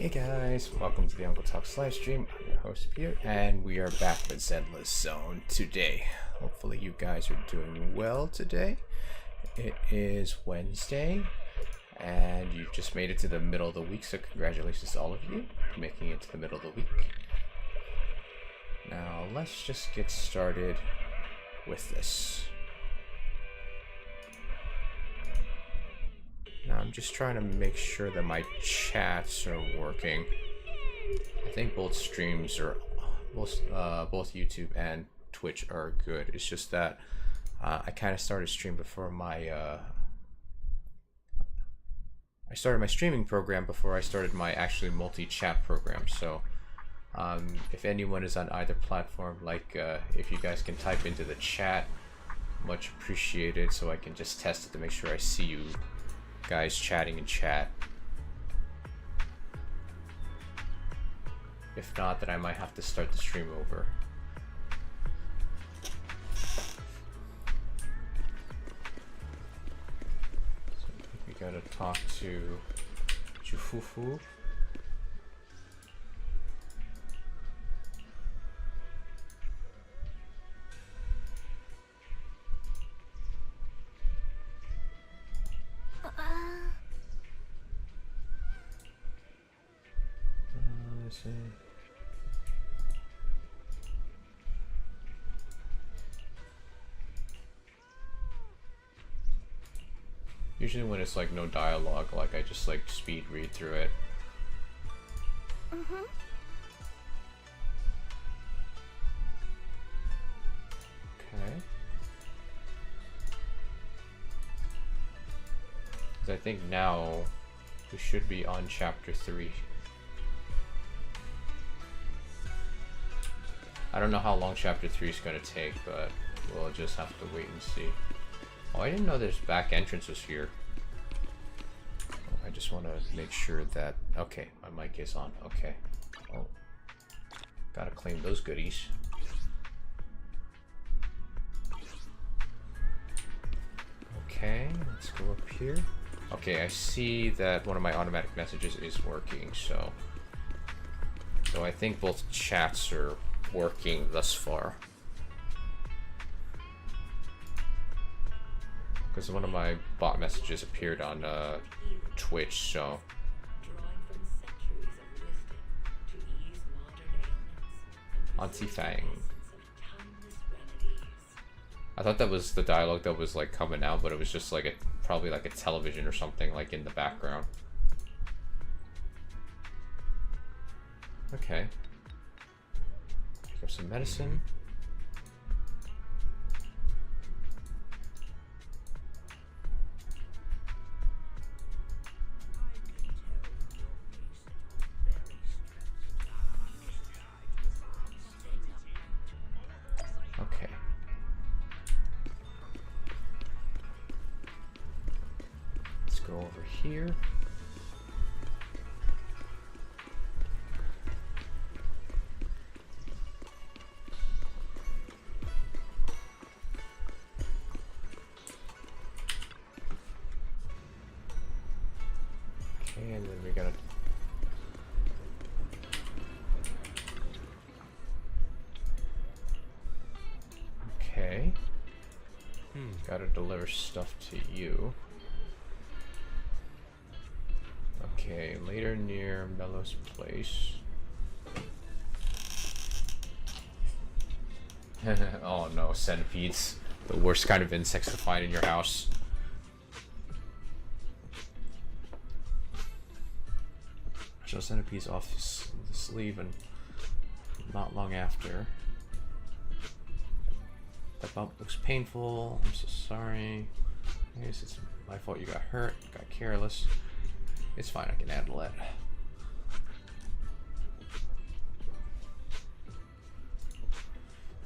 Hey guys, welcome to the UncleTalks live stream. I'm your host Peter, and we are back with ZZZ Zone today. Hopefully you guys are doing well today. It is Wednesday, and you just made it to the middle of the week, so congratulations to all of you for making it to the middle of the week. Now let's just get started with this. Now I'm just trying to make sure that my chats are working. I think both streams are, both YouTube and Twitch are good. It's just that I kind of started stream before my, I started my streaming program before I started my actually multi-chat program. So if anyone is on either platform, like if you guys can type into the chat, much appreciated, so I can just test it to make sure I see you guys chatting in chat. If not, then I might have to start the stream over. So I think we gotta talk to Jufufu. Usually when it's like no dialogue, like I just like speed read through it. Okay. 'Cause I think now we should be on chapter 3. I don't know how long chapter 3 is going to take, but we'll just have to wait and see. Oh, I didn't know there's back entrances here. Oh, I just want to make sure that... Okay, my mic is on. Okay. Oh. Gotta claim those goodies. Okay, let's go up here. Okay, I see that one of my automatic messages is working, so... So I think both chats are working thus far. Because one of my bot messages appeared on Twitch, so... Auntie Fang. I thought that was the dialogue that was like coming out, but it was just like a, probably like a television or something like in the background. Okay. Pick up some medicine. Okay. Let's go over here. And then we gotta... Okay. Gotta deliver stuff to you. Okay, later near Mellow's place. Oh no, centipedes. The worst kind of insects to find in your house. Show centipedes off the sleeve, and not long after. That bump looks painful. I'm so sorry. I guess it's my fault you got hurt, got careless. It's fine, I can handle it.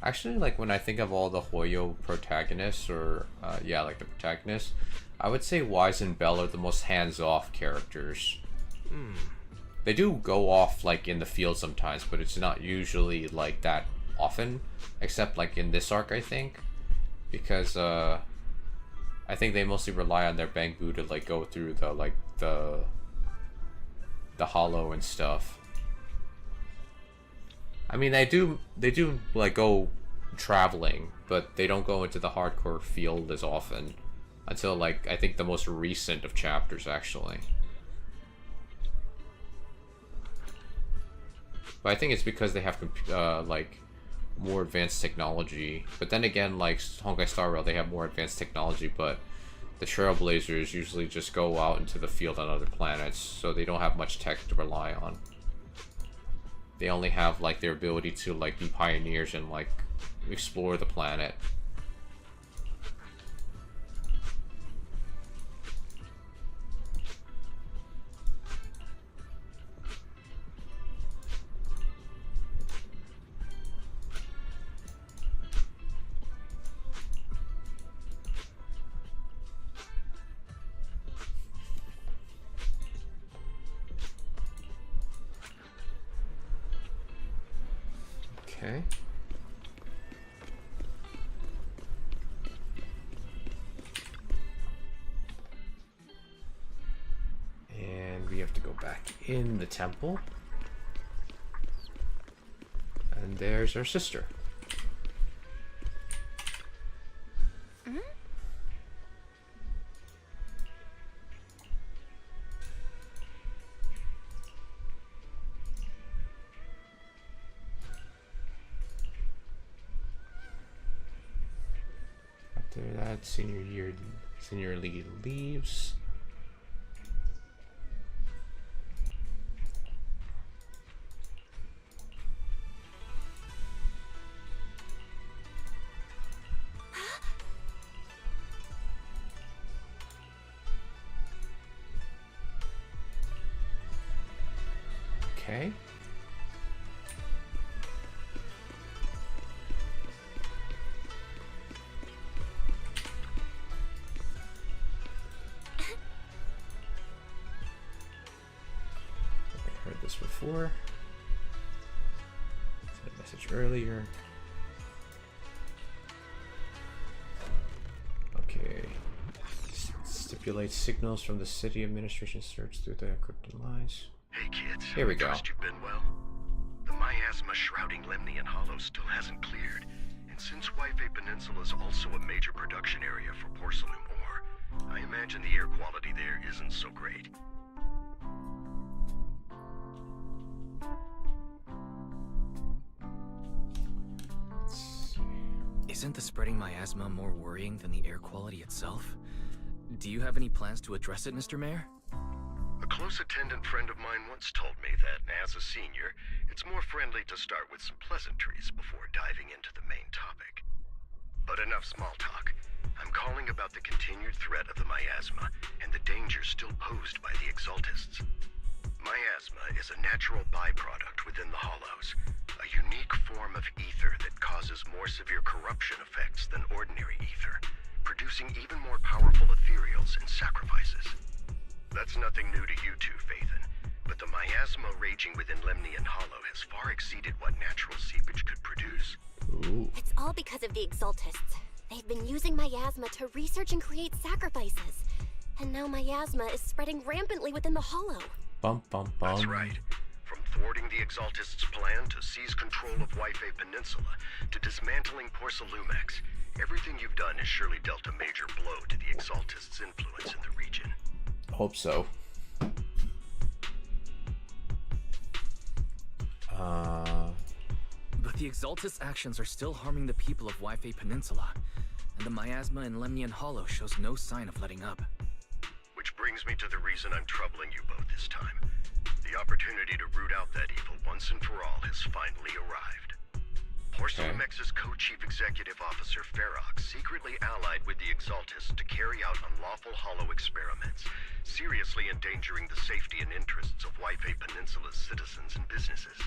Actually, like when I think of all the Hoyo protagonists, or yeah, like the protagonists, I would say Wise and Belle are the most hands-off characters. They do go off like in the field sometimes, but it's not usually like that often, except like in this arc, I think, because I think they mostly rely on their Bangbu to like go through the the Hollow and stuff. I mean, they do like go traveling, but they don't go into the hardcore field as often until like I think the most recent of chapters actually. But I think it's because they have like more advanced technology. But then again, like Honkai Star Rail, they have more advanced technology, but the Trailblazers usually just go out into the field on other planets, so they don't have much tech to rely on. They only have like their ability to like be pioneers and like explore the planet. Okay. And we have to go back in the temple. And there's our sister. After that, senior league leaves. Okay. I heard this before. Sent a message earlier. Okay. Stipulate signals from the city administration search through the encrypted lines. Hey kids, here we go. Trust you've been well. The miasma shrouding Lemnian Hollow still hasn't cleared, and since Wi-Fi Peninsula is also a major production area for porcelain ore, I imagine the air quality there isn't so great. Isn't the spreading miasma more worrying than the air quality itself? Do you have any plans to address it, Mr. Mayor? A close attendant friend of mine once told me that, as a senior, it's more friendly to start with some pleasantries before diving into the main topic. But enough small talk. I'm calling about the continued threat of the miasma and the dangers still posed by the Exaltists. Miasma is a natural byproduct within the Hollows, a unique form of ether that causes more severe corruption effects than ordinary ether, producing even more powerful ethereals and sacrifices. That's nothing new to you two, Phaethon, but the miasma raging within Lemnian Hollow has far exceeded what natural seepage could produce. Ooh. It's all because of the Exaltists. They've been using miasma to research and create sacrifices. And now miasma is spreading rampantly within the Hollow. Bum, bum, bum. That's right. From thwarting the Exaltists' plan to seize control of Wi-Fi Peninsula to dismantling Porcelumex, everything you've done has surely dealt a major blow to the Exaltists' influence in the region. Hope so. But the Exaltist actions are still harming the people of Wi-Fi Peninsula, and the miasma in Lemnian Hollow shows no sign of letting up. Which brings me to the reason I'm troubling you both this time. The opportunity to root out that evil once and for all has finally arrived. Porcelumex's co-chief executive officer Ferox secretly allied with the Exaltists to carry out unlawful hollow experiments, seriously endangering the safety and interests of Wi-Fi Peninsula's citizens and businesses.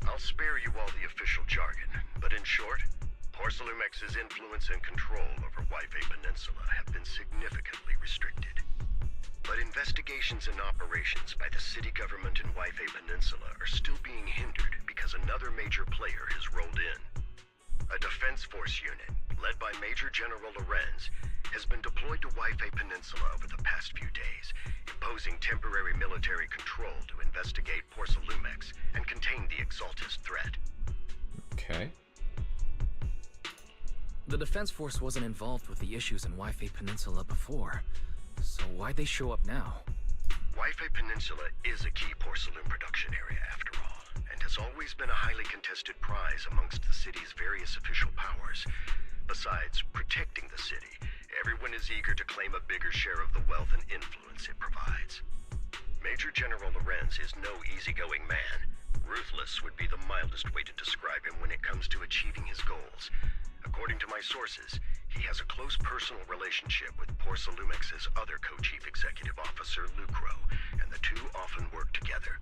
I'll spare you all the official jargon, but in short, Porcelumex's influence and control over Wi-Fi Peninsula have been significantly restricted. But investigations and operations by the city government in Wi-Fi Peninsula are still being hindered because another major player has rolled in. A defense force unit, led by Major General Lorenz, has been deployed to Waifei Peninsula over the past few days, imposing temporary military control to investigate Porcelumex and contain the Exaltist threat. Okay. The Defense Force wasn't involved with the issues in Waifei Peninsula before, so why'd they show up now? Waifei Peninsula is a key porcelain production area after all, and has always been a highly contested prize amongst the city's various official powers. Besides protecting the city, everyone is eager to claim a bigger share of the wealth and influence it provides. Major General Lorenz is no easygoing man. Ruthless would be the mildest way to describe him when it comes to achieving his goals. According to my sources, he has a close personal relationship with Porcelumex's other co-chief executive officer, Lucro, and the two often work together.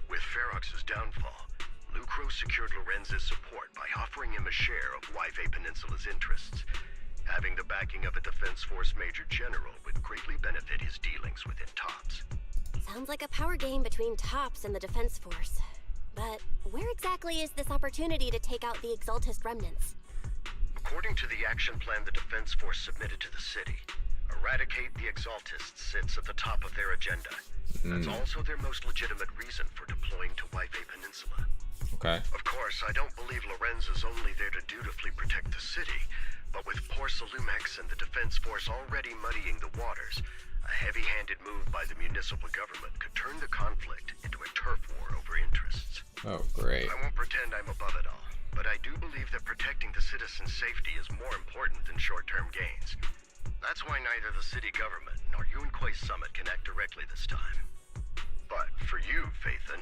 With Ferox's downfall, Lucro secured Lorenz's support by offering him a share of Waifei Peninsula's interests. Having the backing of a Defense Force Major General would greatly benefit his dealings within TOPS. Sounds like a power game between TOPS and the Defense Force. But where exactly is this opportunity to take out the Exaltist remnants? According to the action plan the Defense Force submitted to the city, eradicate the Exaltists sits at the top of their agenda. That's also their most legitimate reason for deploying to Waifei Peninsula. Okay. Of course, I don't believe Lorenz is only there to dutifully protect the city, but with Porcelumex and the Defense Force already muddying the waters, a heavy-handed move by the municipal government could turn the conflict into a turf war over interests. Oh, great. I won't pretend I'm above it all, but I do believe that protecting the citizens' safety is more important than short-term gains. That's why neither the city government nor UncleTalks Summit can act directly this time. But for you, Phaethon...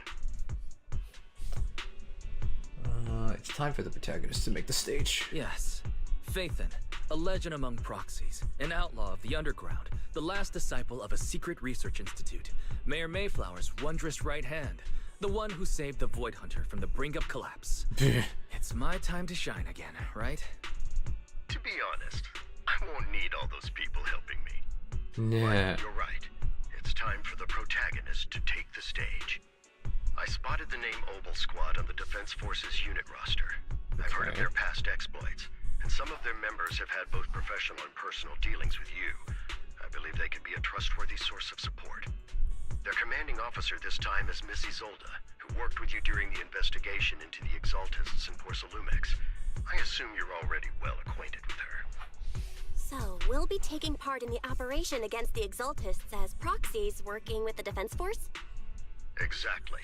It's time for the protagonist to make the stage. Yes. Phaethon, a legend among proxies, an outlaw of the underground, the last disciple of a secret research institute, Mayor Mayflower's wondrous right hand, the one who saved the Void Hunter from the brink of collapse. It's my time to shine again, right? To be honest, I won't need all those people helping me. Nah. But you're right. It's time for the protagonist to take the stage. I spotted the name Obel Squad on the Defense Force's unit roster. I've heard of their past exploits, and some of their members have had both professional and personal dealings with you. I believe they could be a trustworthy source of support. Their commanding officer this time is Miss Isolde, who worked with you during the investigation into the Exaltists in Porcelumex. I assume you're already well acquainted with her. So, we'll be taking part in the operation against the Exaltists as proxies working with the Defense Force? Exactly.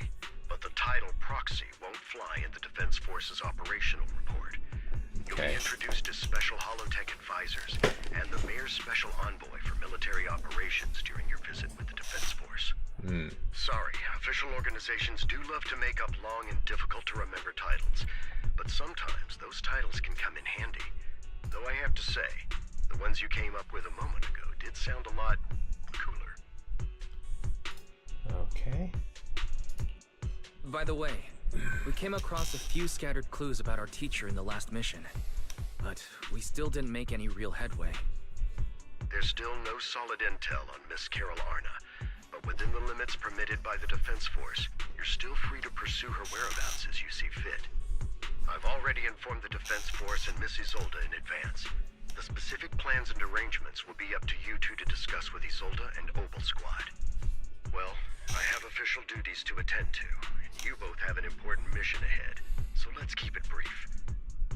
But the title proxy won't fly in the Defense Force's operational report. You'll be introduced as special holotech advisors and the mayor's special envoy for military operations during your visit with the Defense Force. Sorry, official organizations do love to make up long and difficult to remember titles, but sometimes those titles can come in handy. Though I have to say, the ones you came up with a moment ago did sound a lot cooler. Okay. By the way, we came across a few scattered clues about our teacher in the last mission, but we still didn't make any real headway. There's still no solid intel on Miss Carol Arna, but within the limits permitted by the Defense Force, you're still free to pursue her whereabouts as you see fit. I've already informed the Defense Force and Miss Isolde in advance. The specific plans and arrangements will be up to you two to discuss with Isolde and Obel Squad. Well, I have official duties to attend to, and you both have an important mission ahead, so let's keep it brief.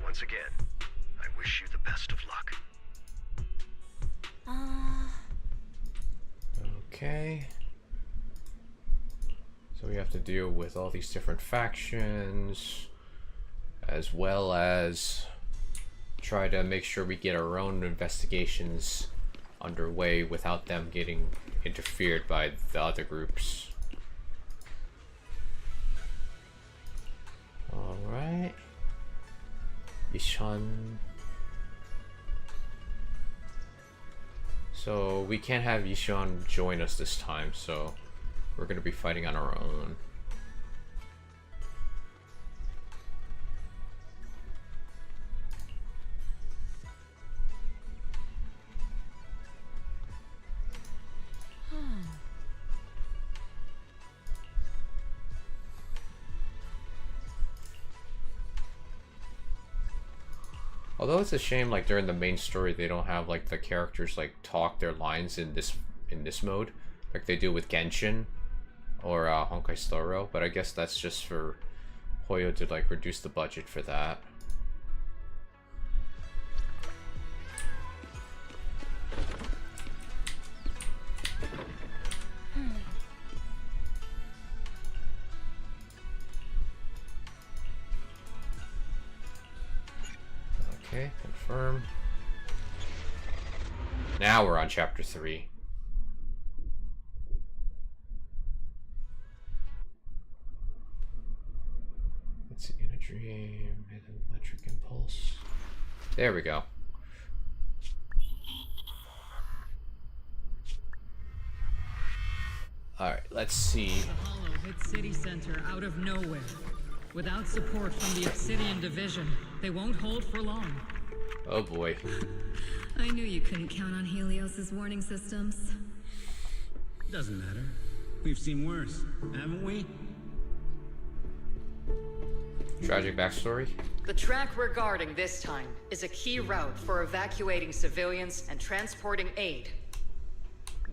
Once again, I wish you the best of luck. Okay. So we have to deal with all these different factions, as well as try to make sure we get our own investigations underway without them getting interfered by the other groups. Alright. Yishan. So we can't have Yishan join us this time, so we're gonna be fighting on our own. Although it's a shame, like during the main story, they don't have like the characters like talk their lines in this mode, like they do with Genshin or Honkai Star Rail. But I guess that's just for Hoyo to like reduce the budget for that. Okay, confirm. Now we're on chapter 3. Let's see, in a dream, an electric impulse. There we go. Alright, let's see. The Hollow hit city center out of nowhere. Without support from the Obsidian Division, they won't hold for long. Oh boy. I knew you couldn't count on Helios's warning systems. Doesn't matter. We've seen worse, haven't we? Tragic backstory. The track we're guarding this time is a key route for evacuating civilians and transporting aid.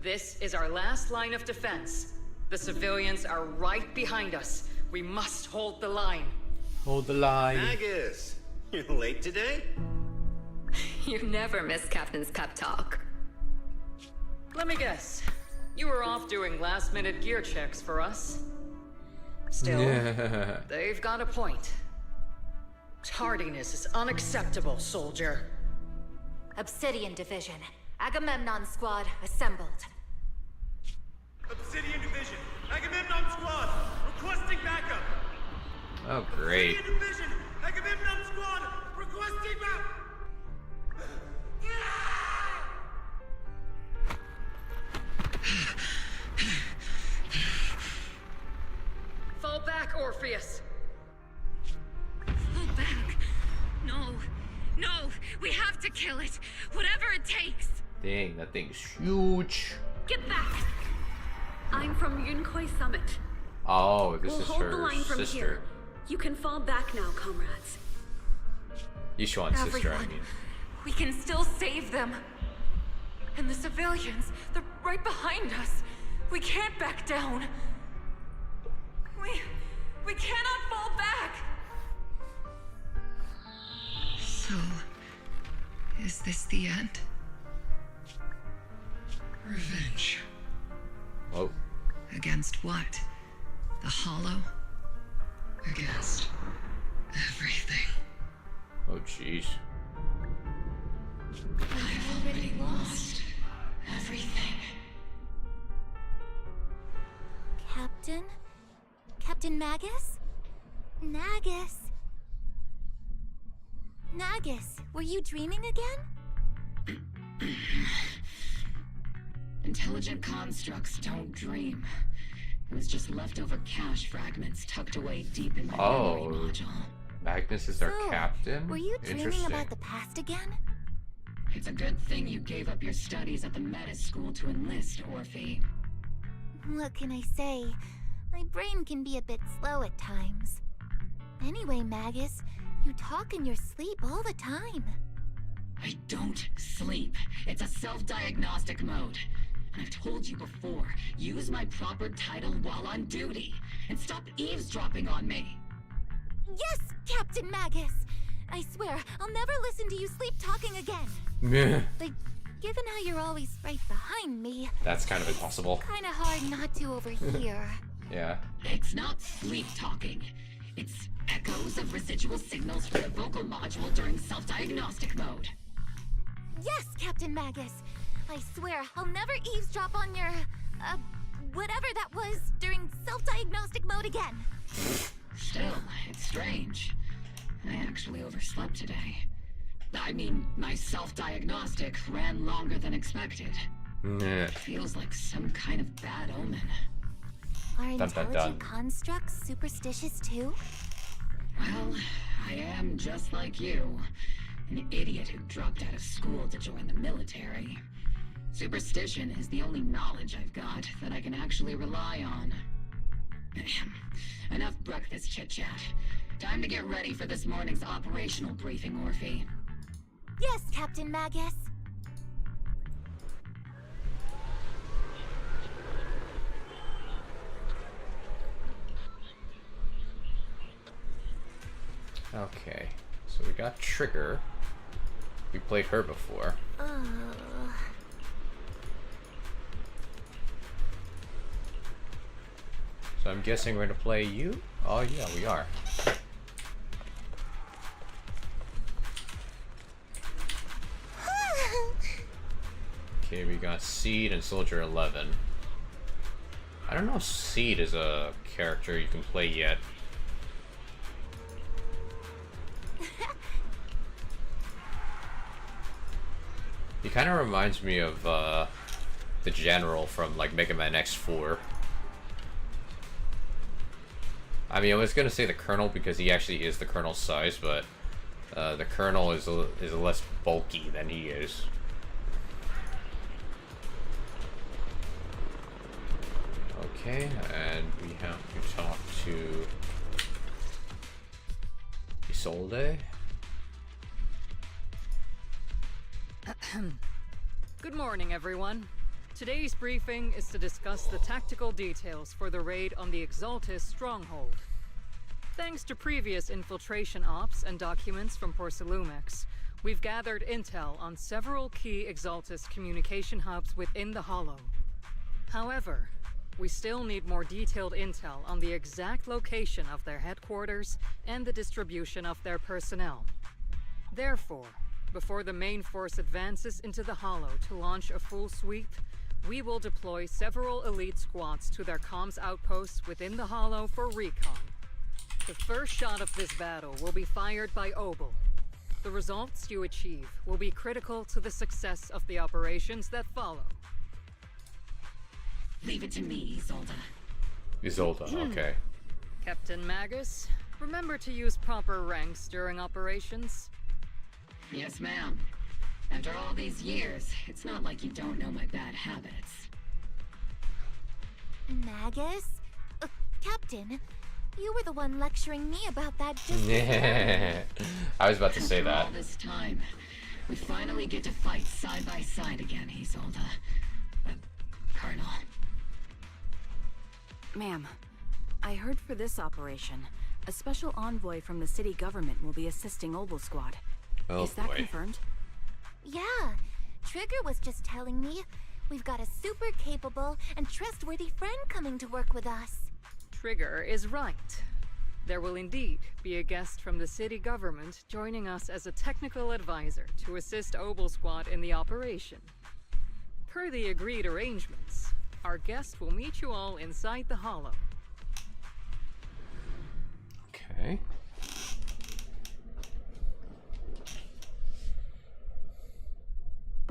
This is our last line of defense. The civilians are right behind us. We must hold the line. Hold the line. Magus, you're late today? You never miss Captain's pep talk. Let me guess. You were off doing last-minute gear checks for us. Still, they've got a point. Tardiness is unacceptable, soldier. Obsidian Division. Agamemnon Squad assembled. Obsidian Division, Agamemnon Squad, requesting backup. Oh, great. Obsidian Division, Agamemnon Squad, requesting backup. Fall back, Orpheus. Fall back. No. No. We have to kill it. Whatever it takes. Dang, that thing's huge. Get back. I'm from Yunkai Summit. Oh, this We'll is hold her the line from sister. here. You can fall back now, comrades. Yishuan's sister, I Everyone. mean. We can still save them. And the civilians, they're right behind us. We can't back down. We cannot fall back. So, is this the end? Revenge. Oh, Against what? The Hollow? Against everything. oh, jeez. I've already lost everything. Captain? Captain Magus? Nagus? Nagus, were you dreaming again? Intelligent constructs don't dream. It was just leftover cache fragments tucked away deep in my memory module. Magnus is our So, captain? Were you dreaming Interesting. about the past again? It's a good thing you gave up your studies at the Meta School to enlist, Orphe. What can I say? My brain can be a bit slow at times. Anyway, Magus, you talk in your sleep all the time. I don't sleep. It's a self-diagnostic mode. And I've told you before, use my proper title while on duty, and stop eavesdropping on me. Yes, Captain Magus! I swear, I'll never listen to you sleep talking again. Meh. But given how you're always right behind me, That's kind of impossible. kinda hard not to overhear. Yeah. It's not sleep talking. It's echoes of residual signals from the vocal module during self-diagnostic mode. Yes, Captain Magus! I swear, I'll never eavesdrop on your, whatever that was during self-diagnostic mode again. Still, it's strange. I actually overslept today. I mean, my self-diagnostic ran longer than expected. Meh. Feels like some kind of bad omen. Are Dun, dun, intelligent dun. constructs superstitious too? Well, I am just like you. An idiot who dropped out of school to join the military. Superstition is the only knowledge I've got that I can actually rely on. Enough breakfast chit-chat. Time to get ready for this morning's operational briefing, Orphe. Yes, Captain Magus. Okay, so we got Trigger. We played her before. So I'm guessing we're gonna play you? Oh yeah, we are. Okay, we got Seed and Soldier 11. I don't know if Seed is a character you can play yet. He kind of reminds me of the General from like Mega Man X4. I mean, I was gonna say the Colonel because he actually is the Colonel's size, but the Colonel is less bulky than he is. Okay, and we have to talk to Isolde. Good morning, everyone. Today's briefing is to discuss the tactical details for the raid on the Exaltus stronghold. Thanks to previous infiltration ops and documents from Porcelumex, we've gathered intel on several key Exaltus communication hubs within the Hollow. However, we still need more detailed intel on the exact location of their headquarters and the distribution of their personnel. Therefore, before the main force advances into the Hollow to launch a full sweep, we will deploy several elite squads to their comms outposts within the Hollow for recon. The first shot of this battle will be fired by Obel. The results you achieve will be critical to the success of the operations that follow. Leave it to me, Isolde. Isolde, okay. Captain Magus, remember to use proper ranks during operations. Yes, ma'am. After all these years, it's not like you don't know my bad habits. Magus? Captain, you were the one lecturing me about that just I was about to say After that. all this time, we finally get to fight side by side again, Isolde. Colonel. Ma'am, I heard for this operation, a special envoy from the city government will be assisting Obel Squad. Oh, Is that boy. confirmed? Yeah, Trigger was just telling me we've got a super capable and trustworthy friend coming to work with us. Trigger is right. There will indeed be a guest from the city government joining us as a technical advisor to assist Obel Squad in the operation. Per the agreed arrangements, our guest will meet you all inside the Hollow. Okay.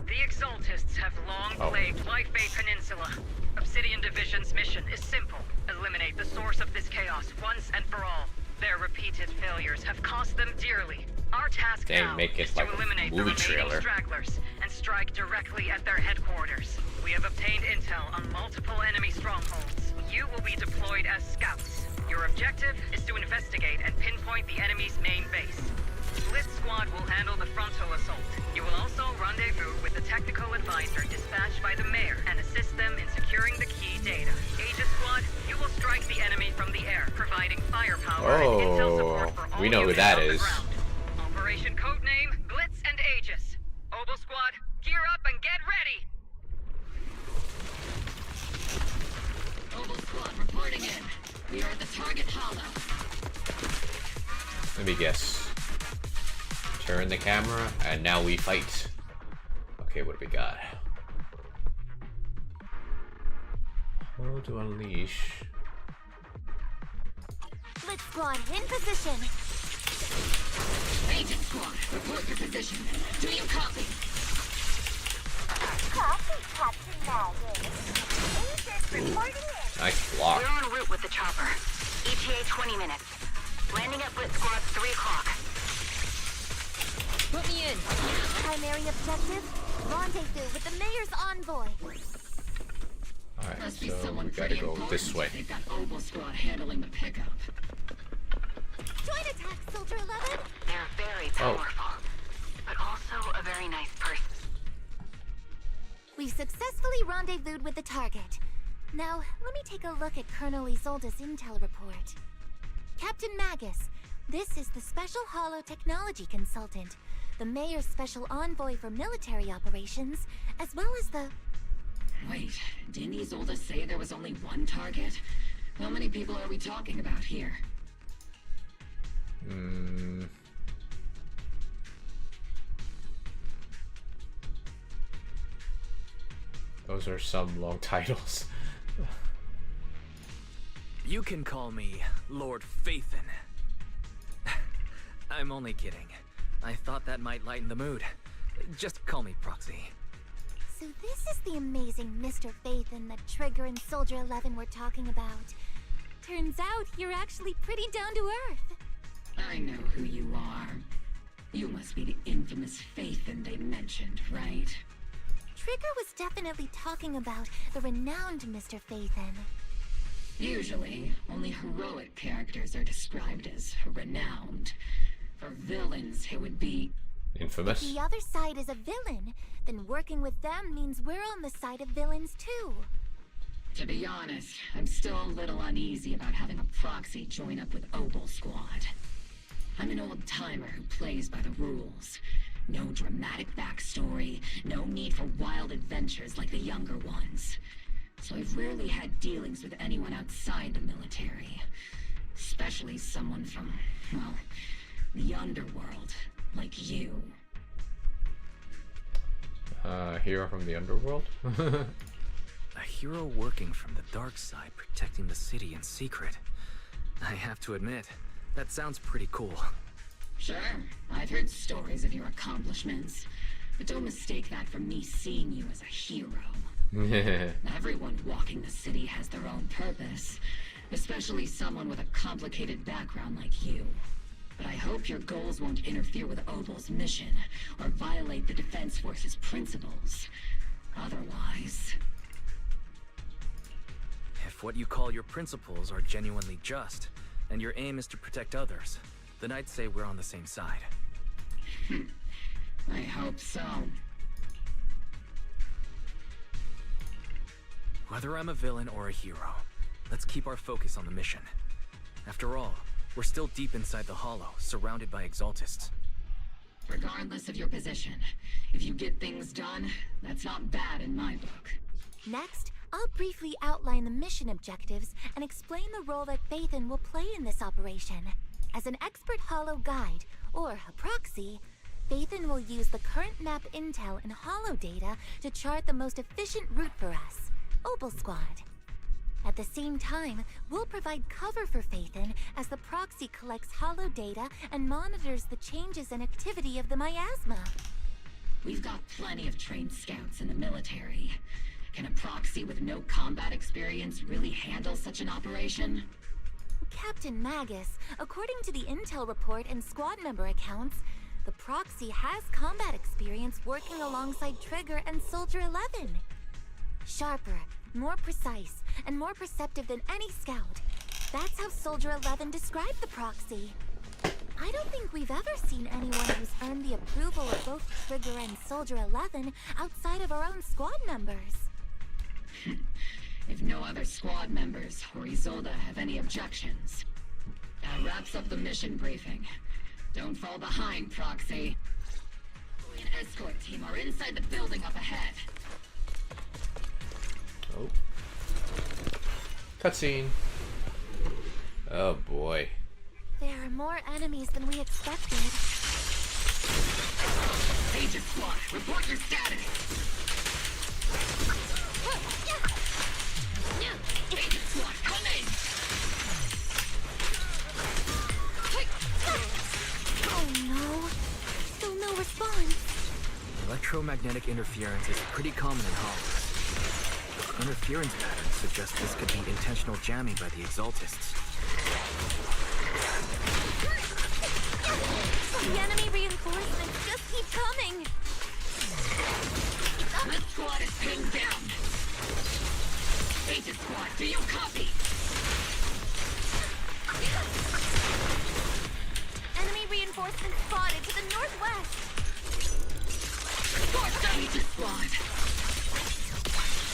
The Exaltists have long plagued Life Bay Peninsula. Obsidian Division's mission is simple. Eliminate the source of this chaos once and for all. Their repeated failures have cost them dearly. Our task Dang, now make it is like to a eliminate the movie remaining trailer. stragglers and strike directly at their headquarters. We have obtained intel on multiple enemy strongholds. You will be deployed as scouts. Your objective is to investigate and pinpoint the enemy's main base. Blitz Squad will handle the frontal assault. You will also rendezvous with the technical advisor dispatched by the mayor and assist them in securing the key data. Aegis Squad, you will strike the enemy from the air, providing firepower and intel support for all we know who units that on the is. ground. Operation codename Blitz and Aegis. Obel Squad, gear up and get ready! Obel Squad reporting in. We are at the target hollow. Let me guess. Turn the camera, and now we fight. Okay, what do we got? Hold to unleash. Blitz Squad in position. Agent Squad, report your position. Do you copy? Copy, Captain Magus. Agent reporting in. Nice block. We're en route with the chopper. ETA 20 minutes. Landing at Blitz Squad 3 o'clock. Put me in. Primary objective, rendezvous with the mayor's envoy. Alright, Must be so someone we gotta pretty go important this way. if they've got Obel Squad handling the pickup. Joint attack, Soldier 11. They're very powerful. but also a very nice person. We've successfully rendezvoused with the target. Now, let me take a look at Colonel Isolde's intel report. Captain Magus, this is the Special Hollow Technology Consultant, the Mayor's Special Envoy for Military Operations, as well as the... Wait, didn't Isolde say there was only one target? How many people are we talking about here? Those are some long titles. You can call me Lord Phaethon. I'm only kidding. I thought that might lighten the mood. Just call me Proxy. So this is the amazing Mr. Phaethon that Trigger and Soldier 11 were talking about. Turns out you're actually pretty down to earth. I know who you are. You must be the infamous Phaethon they mentioned, right? Trigger was definitely talking about the renowned Mr. Phaethon. Usually, only heroic characters are described as renowned. For villains, it would be... Infamous? If the other side is a villain, then working with them means we're on the side of villains too. To be honest, I'm still a little uneasy about having a proxy join up with Opal Squad. I'm an old-timer who plays by the rules. No dramatic backstory, no need for wild adventures like the younger ones. So I've rarely had dealings with anyone outside the military. Especially someone from, well, the underworld, like you. Hero from the underworld? A hero working from the dark side, protecting the city in secret. I have to admit, that sounds pretty cool. Sure, I've heard stories of your accomplishments, but don't mistake that for me seeing you as a hero. Everyone walking the city has their own purpose, especially someone with a complicated background like you. But I hope your goals won't interfere with Opal's mission, or violate the Defense Force's principles. Otherwise... If what you call your principles are genuinely just, and your aim is to protect others, then I'd say we're on the same side. I hope so. Whether I'm a villain or a hero, let's keep our focus on the mission. After all, we're still deep inside the Hollow, surrounded by Exaltists. Regardless of your position, if you get things done, that's not bad in my book. Next, I'll briefly outline the mission objectives and explain the role that Phaethon will play in this operation. As an expert Hollow guide, or a proxy, Phaethon will use the current map intel and Hollow data to chart the most efficient route for us, Opal Squad. At the same time, we'll provide cover for Phaethon as the proxy collects Hollow data and monitors the changes and activity of the miasma. We've got plenty of trained scouts in the military. Can a proxy with no combat experience really handle such an operation? Captain Magus, according to the intel report and squad member accounts, the proxy has combat experience working alongside Trigger and Soldier 11. Sharper, more precise, and more perceptive than any scout. That's how Soldier 11 described the proxy. I don't think we've ever seen anyone who's earned the approval of both Trigger and Soldier 11 outside of our own squad members. If no other squad members or Isolde have any objections, that wraps up the mission briefing. Don't fall behind, Proxy. An escort team are inside the building up ahead. Oh. Cutscene. Oh boy. There are more enemies than we expected. Agent Squad, report your status! Agent Squad, come in! Oh no. Still no response. Electromagnetic interference is pretty common in Hollows. Interference patterns suggest this could be intentional jamming by the Exaltists. The enemy reinforcements just keep coming. The squad is pinned down. Agent Squad, do you copy? Enemy reinforcements spotted to the northwest. Squad.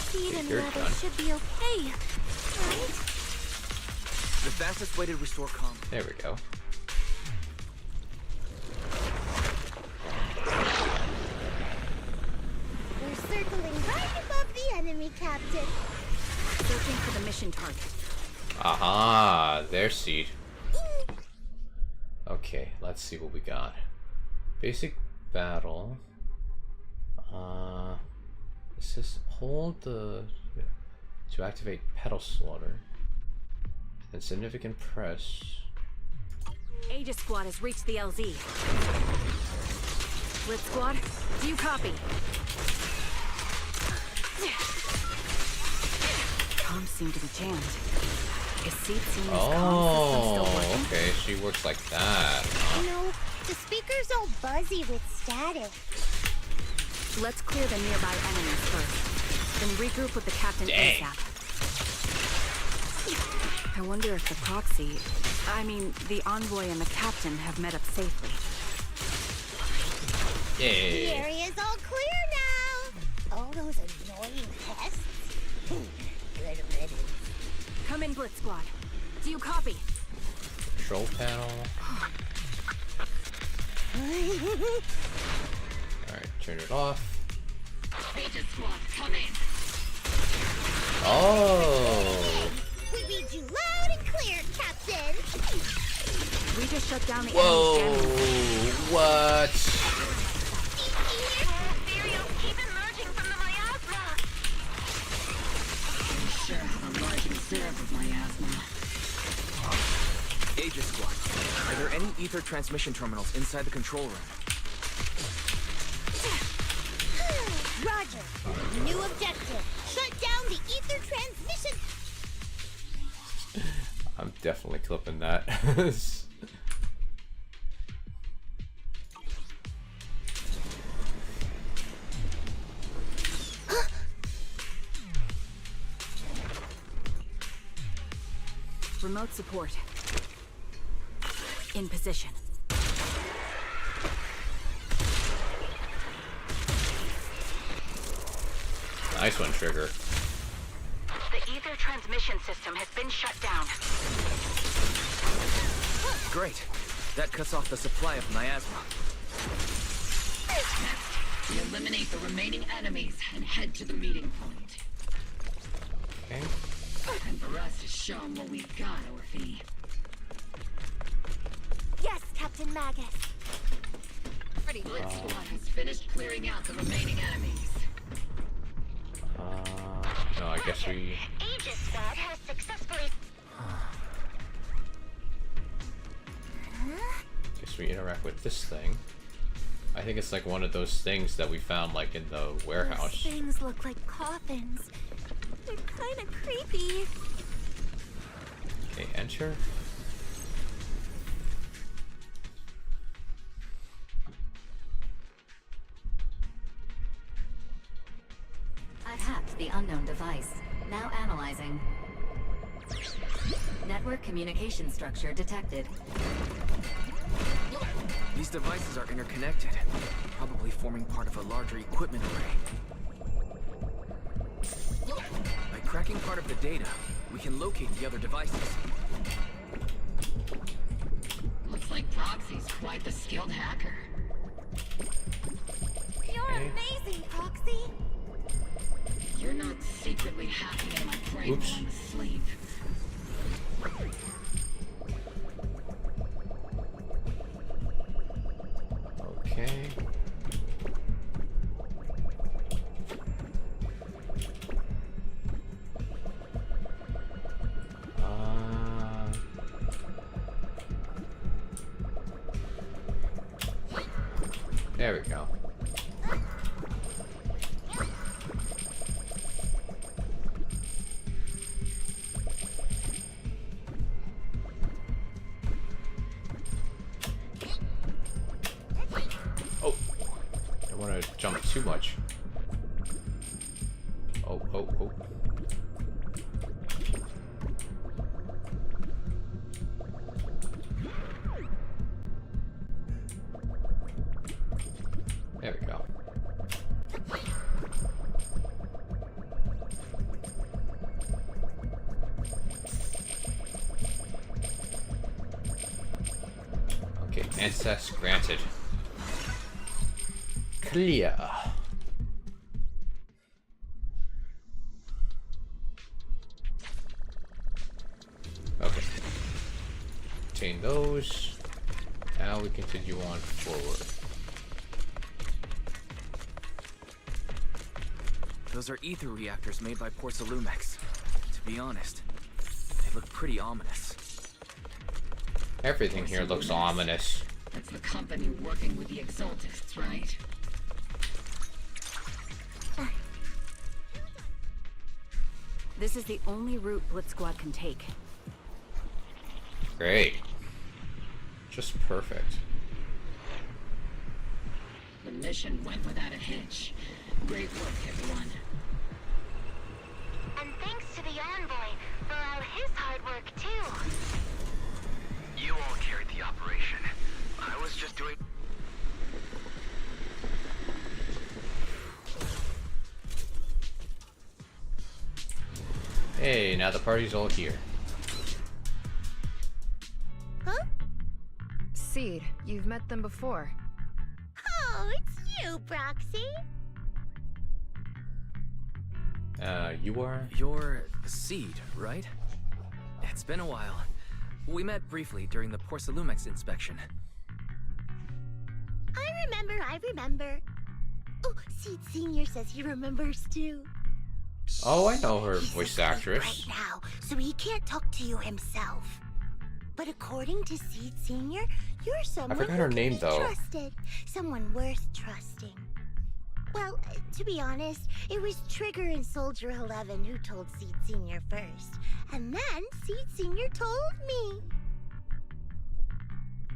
Speed and You're level done. should be okay, right? The fastest way to restore calm. There we go. We're circling right above the enemy, Captain. Searching for the mission target. Aha, there's Seed. Okay, let's see what we got. Basic battle. It says hold the to activate pedal slaughter. And significant press. Aegis Squad has reached the LZ. Blitz Squad, do you copy? Comms seem to be jammed. Is Seed seeing his comm system still working? Okay, she works like that. You know, the speaker's all buzzy with static. Let's clear the nearby enemies first. Then regroup with the captain ASAP. I wonder if the proxy, the envoy and the captain have met up safely. The Yay. area's all clear now. All those annoying pests. Good riddance. Come in, Blitz Squad. Do you copy? Control panel. Alright, turn it off. Aegis Squad, come in. Oh! We read you loud and clear, Captain. We just shut down the Whoa! enemy's jamming. What? Materials keep emerging from the miasma. We sure have a large reserve of miasma. Aegis Squad, are there any ether transmission terminals inside the control room? Roger. New objective. Shut down the ether transmission. I'm definitely clipping that. Remote support. In position. Nice one, Trigger. The ether transmission system has been shut down. Great. That cuts off the supply of miasma. We eliminate the remaining enemies and head to the meeting point. Okay. And for us to show them what we've got, Orphe. Yes, Captain Magus. Blitz Squad has finished clearing out the remaining enemies. No, I guess we... Aegis Squad has successfully... Guess we interact with this thing. I think it's like one of those things that we found like in the warehouse. Those things look like coffins. They're kind of creepy. Okay, enter. I've hacked the unknown device. Now analyzing. Network communication structure detected. These devices are interconnected, probably forming part of a larger equipment array. By cracking part of the data, we can locate the other devices. Looks like Proxy's quite the skilled hacker. You're amazing, Proxy. You're not secretly hacking in my brain Oops. while I'm asleep. Okay. There we go. Oh, I don't want to jump too much. Oh. There we go. Access granted. Clear. Okay. Obtain those. Now we continue on forward. Those are ether reactors made by Porcelumex. To be honest, they look pretty ominous. Everything here looks ominous. That's the company working with the Exaltists, right? This is the only route Blitz Squad can take. Great. Just perfect. The mission went without a hitch. Great work, everyone. And thanks to the envoy for all his hard work, too. You all carried the operation. I was just doing... Hey, now the party's all here. Huh? Seed, you've met them before. Oh, it's you, Proxy. You are? You're Seed, right? It's been a while. We met briefly during the Porcelumex inspection. I remember. Oh, Seed Senior says he remembers too. Oh, I know her He's voice asleep actress. right now, so he can't talk to you himself. But according to Seed Senior, you're someone forgot her who can name, be though. trusted. Someone worth trusting. Well, to be honest, it was Trigger and Soldier 11 who told Seed Senior first. And then Seed Senior told me.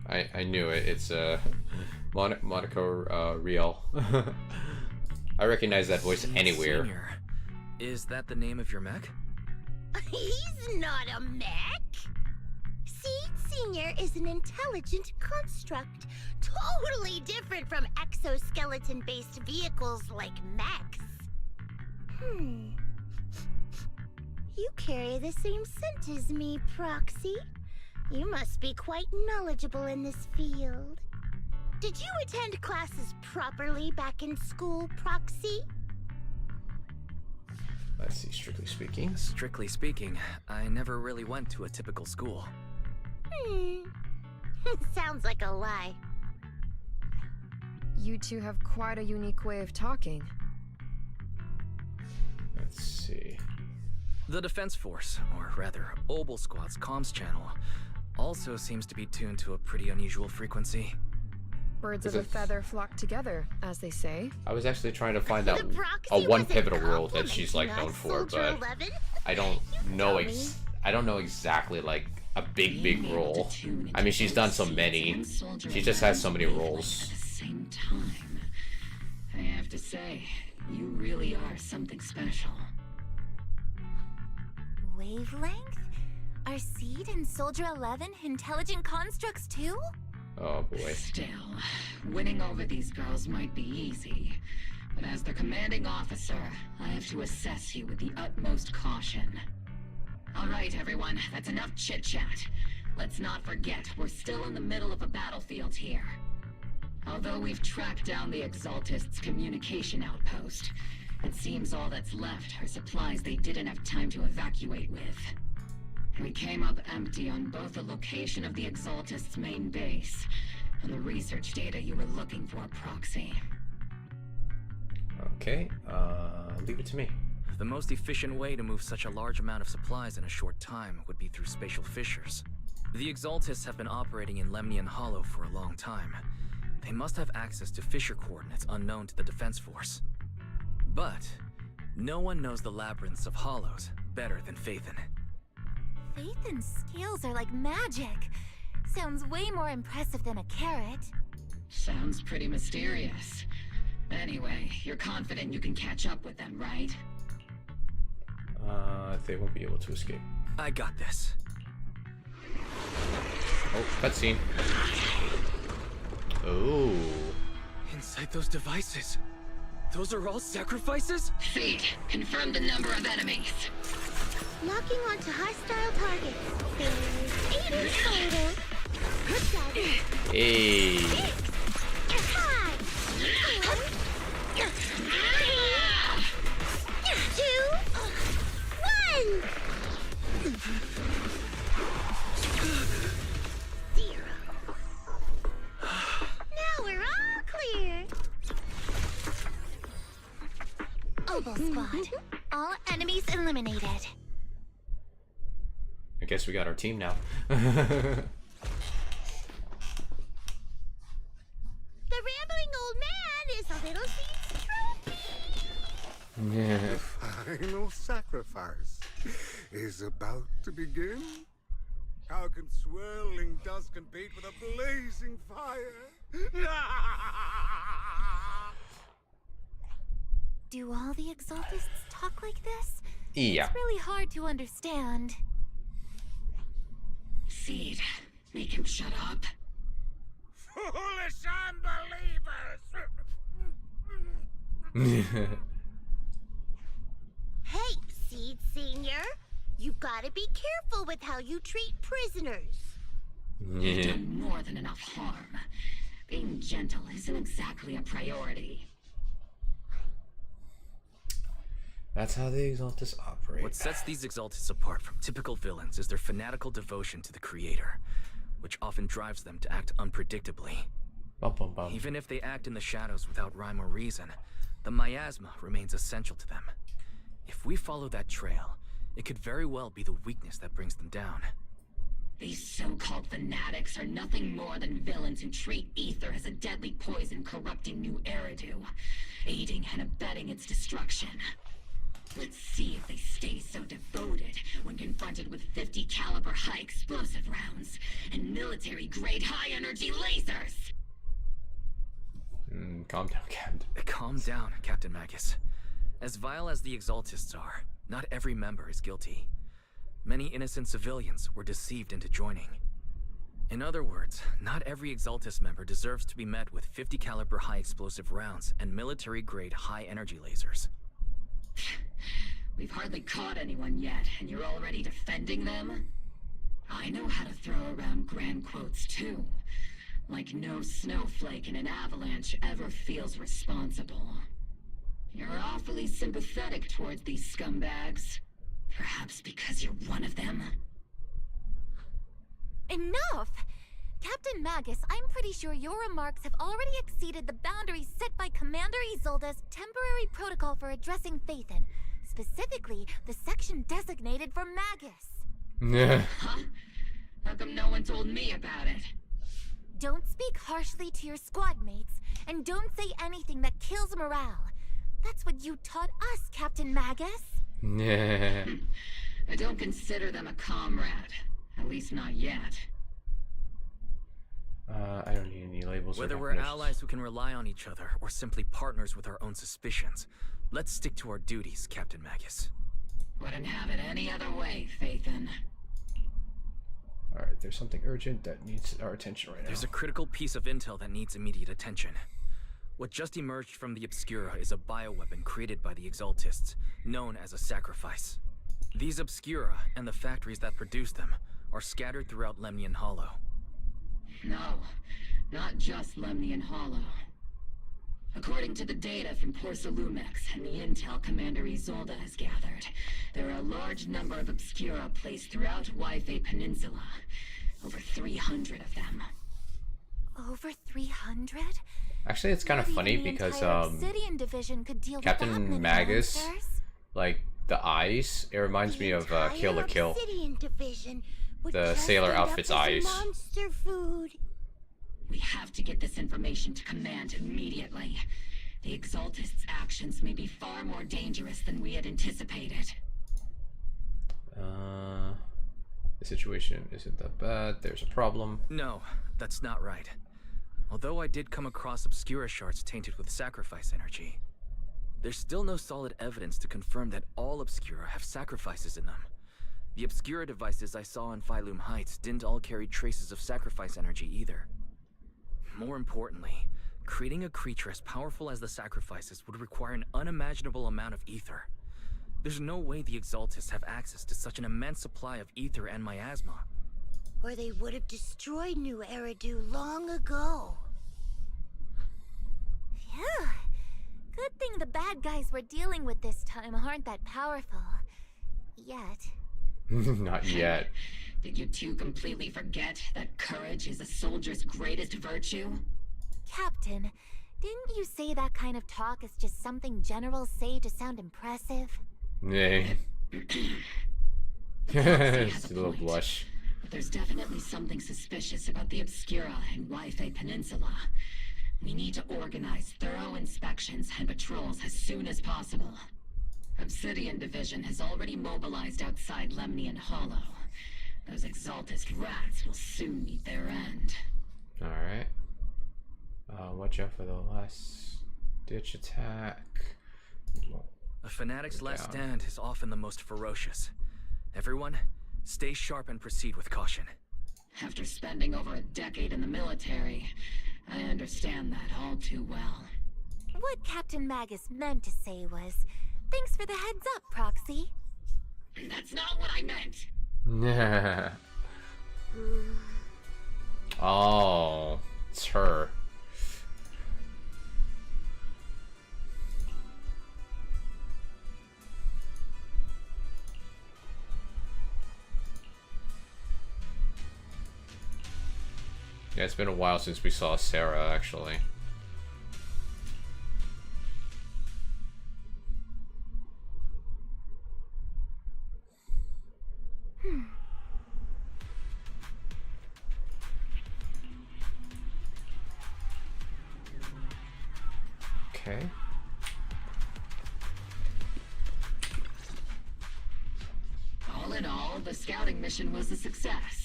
I knew it. It's Monaco Real. I recognize that voice anywhere. Senior. Is that the name of your mech? He's not a mech. Seed Senior is an intelligent construct, totally different from exoskeleton-based vehicles like mechs. You carry the same scent as me, Proxy. You must be quite knowledgeable in this field. Did you attend classes properly back in school, Proxy? Let's see, strictly speaking. Strictly speaking, I never really went to a typical school. Sounds like a lie. You two have quite a unique way of talking. Let's see. The Defense Force, or rather, Obel Squad's comms channel, also seems to be tuned to a pretty unusual frequency. Birds of a feather flock together, as they say. I was actually trying to find out a one pivotal role that she's like known for, but I don't know I don't know exactly like a big role. I mean, she's done so many. She just has so many roles. At the same time, I have to say, you really are something special. Wavelength? Are Seed and Soldier 11 intelligent constructs too? Oh boy. Still, winning over these girls might be easy, but as their commanding officer, I have to assess you with the utmost caution. All right, everyone, that's enough chit-chat. Let's not forget, we're still in the middle of a battlefield here. Although we've tracked down the Exaltists' communication outpost, it seems all that's left are supplies they didn't have time to evacuate with. We came up empty on both the location of the Exaltists' main base and the research data you were looking for, Proxy. Okay, leave it to me. The most efficient way to move such a large amount of supplies in a short time would be through spatial fissures. The Exaltists have been operating in Lemnian Hollow for a long time. They must have access to fissure coordinates unknown to the Defense Force. But no one knows the labyrinths of hollows better than Phaethon. Phaethon's scales are like magic. Sounds way more impressive than a carrot. Sounds pretty mysterious. Anyway, you're confident you can catch up with them, right? They won't be able to escape. I got this. Oh, cutscene. Oh. Inside those devices, those are all sacrifices? Seed, confirm the number of enemies. Locking onto hostile targets. There's 8 in total. Hey. Now we're all clear. Oboe Squad. All enemies eliminated. I guess we got our team now. The rambling old man is a little seed's trophy. Yeah. The final sacrifice is about to begin. How can swirling dust compete with a blazing fire? Do all the Exaltists talk like this? Yeah. It's really hard to understand. Seed, make him shut up. Foolish unbelievers! Hey, Seed Senior. You've got to be careful with how you treat prisoners. You've done more than enough harm. Being gentle isn't exactly a priority. That's how the Exaltists operate. What sets these Exaltists apart from typical villains is their fanatical devotion to the Creator, which often drives them to act unpredictably. Bum, bum, bum. Even if they act in the shadows without rhyme or reason, the miasma remains essential to them. If we follow that trail, it could very well be the weakness that brings them down. These so-called fanatics are nothing more than villains who treat ether as a deadly poison corrupting new Eridu, aiding and abetting its destruction. Let's see if they stay so devoted when confronted with 50 caliber high explosive rounds and military-grade high-energy lasers! Calm down, Captain. Calm down, Captain Magus. As vile as the Exaltists are, not every member is guilty. Many innocent civilians were deceived into joining. In other words, not every Exaltist member deserves to be met with 50 caliber high explosive rounds and military-grade high-energy lasers. We've hardly caught anyone yet, and you're already defending them? I know how to throw around grand quotes too. Like no snowflake in an avalanche ever feels responsible. You're awfully sympathetic towards these scumbags. Perhaps because you're one of them? Enough! Captain Magus, I'm pretty sure your remarks have already exceeded the boundaries set by Commander Isolde's temporary protocol for addressing Phaethon. Specifically, the section designated for Magus. Huh? How come no one told me about it? Don't speak harshly to your squad mates, and don't say anything that kills morale. That's what you taught us, Captain Magus. I don't consider them a comrade. At least not yet. I don't need any labels. Whether we're allies who can rely on each other, or simply partners with our own suspicions, let's stick to our duties, Captain Magus. Wouldn't have it any other way, Phaethon. Alright, there's something urgent that needs our attention right now. There's a critical piece of intel that needs immediate attention. What just emerged from the Obscura is a bioweapon created by the Exaltists, known as a sacrifice. These Obscura, and the factories that produce them, are scattered throughout Lemnian Hollow. No, not just Lemnian Hollow. According to the data from Porcelumex and the intel Commander Isolde has gathered, there are a large number of Obscura placed throughout Yphae Peninsula. Over 300 of them. Over 300? Actually, it's kind of funny because Captain Magus, like the eyes, it reminds me of Kill la Kill. The sailor outfit's eyes. Monster food. We have to get this information to Command immediately. The Exaltists' actions may be far more dangerous than we had anticipated. The situation isn't that bad. There's a problem. No, that's not right. Although I did come across Obscura shards tainted with sacrifice energy, there's still no solid evidence to confirm that all Obscura have sacrifices in them. The Obscura devices I saw on Phylum Heights didn't all carry traces of sacrifice energy either. More importantly, creating a creature as powerful as the sacrifices would require an unimaginable amount of ether. There's no way the Exaltists have access to such an immense supply of ether and miasma. or they would have destroyed New Eridu long ago. Phew. Good thing the bad guys we're dealing with this time aren't that powerful. Yet. Not yet. Did you two completely forget that courage is a soldier's greatest virtue? Captain, didn't you say that kind of talk is just something generals say to sound impressive? Yeah. It's a little blush. But there's definitely something suspicious about the Obscura and Wi-Fi Peninsula. We need to organize thorough inspections and patrols as soon as possible. Obsidian Division has already mobilized outside Lemnian Hollow. Those Exaltist rats will soon meet their end. Alright. Watch out for the last ditch attack. A fanatic's last stand is often the most ferocious. Everyone, stay sharp and proceed with caution. After spending over a decade in the military, I understand that all too well. What Captain Magus meant to say was, thanks for the heads up, Proxy. That's not what I meant! Oh, it's her. Yeah, it's been a while since we saw Sarah, actually. Okay. All in all, the scouting mission was a success.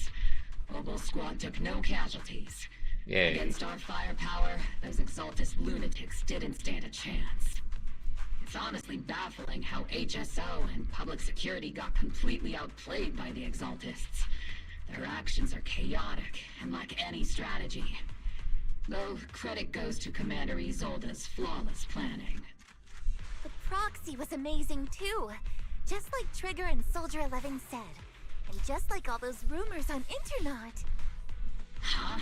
Obel Squad took no casualties. Yay. Against our firepower, those Exaltist lunatics didn't stand a chance. It's honestly baffling how HSO and public security got completely outplayed by the Exaltists. Their actions are chaotic and lack any strategy. Though credit goes to Commander Isolde's flawless planning. The Proxy was amazing too. Just like Trigger and Soldier 11 said. And just like all those rumors on Internet. Huh?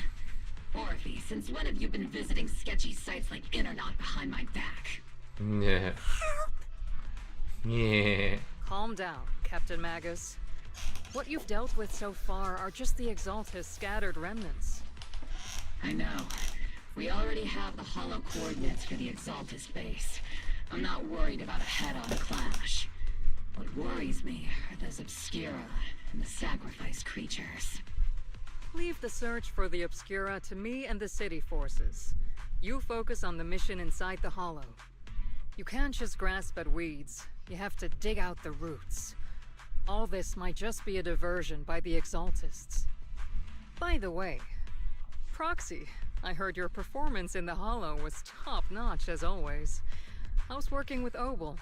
Orphe, since when have you been visiting sketchy sites like Internet behind my back? Yeah. Yeah. Calm down, Captain Magus. What you've dealt with so far are just the Exaltist scattered remnants. I know. We already have the hollow coordinates for the Exaltist base. I'm not worried about a head-on clash. What worries me are those Obscura and the sacrifice creatures. Leave the search for the Obscura to me and the city forces. You focus on the mission inside the Hollow. You can't just grasp at weeds. You have to dig out the roots. All this might just be a diversion by the Exaltists. By the way, Proxy, I heard your performance in the Hollow was top-notch as always. How's working with Obel?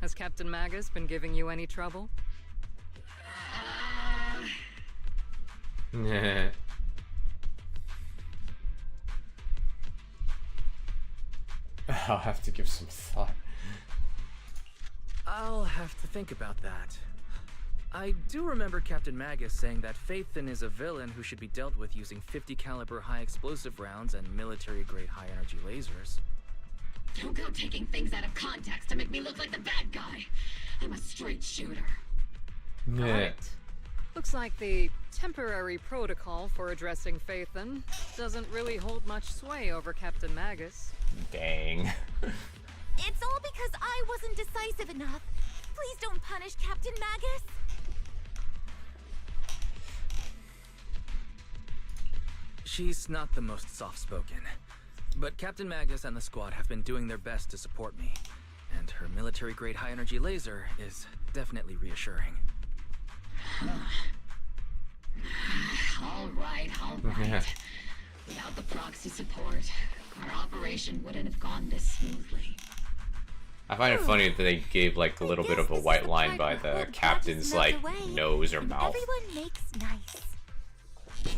Has Captain Magus been giving you any trouble? Nah. I'll have to give some thought. I'll have to think about that. I do remember Captain Magus saying that Phaethon is a villain who should be dealt with using 50 caliber high explosive rounds and military-grade high-energy lasers. Don't go taking things out of context to make me look like the bad guy. I'm a straight shooter. Yeah. Right. Looks like the temporary protocol for addressing Phaethon doesn't really hold much sway over Captain Magus. Dang. It's all because I wasn't decisive enough. Please don't punish Captain Magus. She's not the most soft-spoken, but Captain Magus and the squad have been doing their best to support me, and her military-grade high-energy laser is definitely reassuring. All right. Without the Proxy support, our operation wouldn't have gone this smoothly. I find it funny that they gave like a little bit of a white line by the captain's like nose or mouth. Everyone makes nice.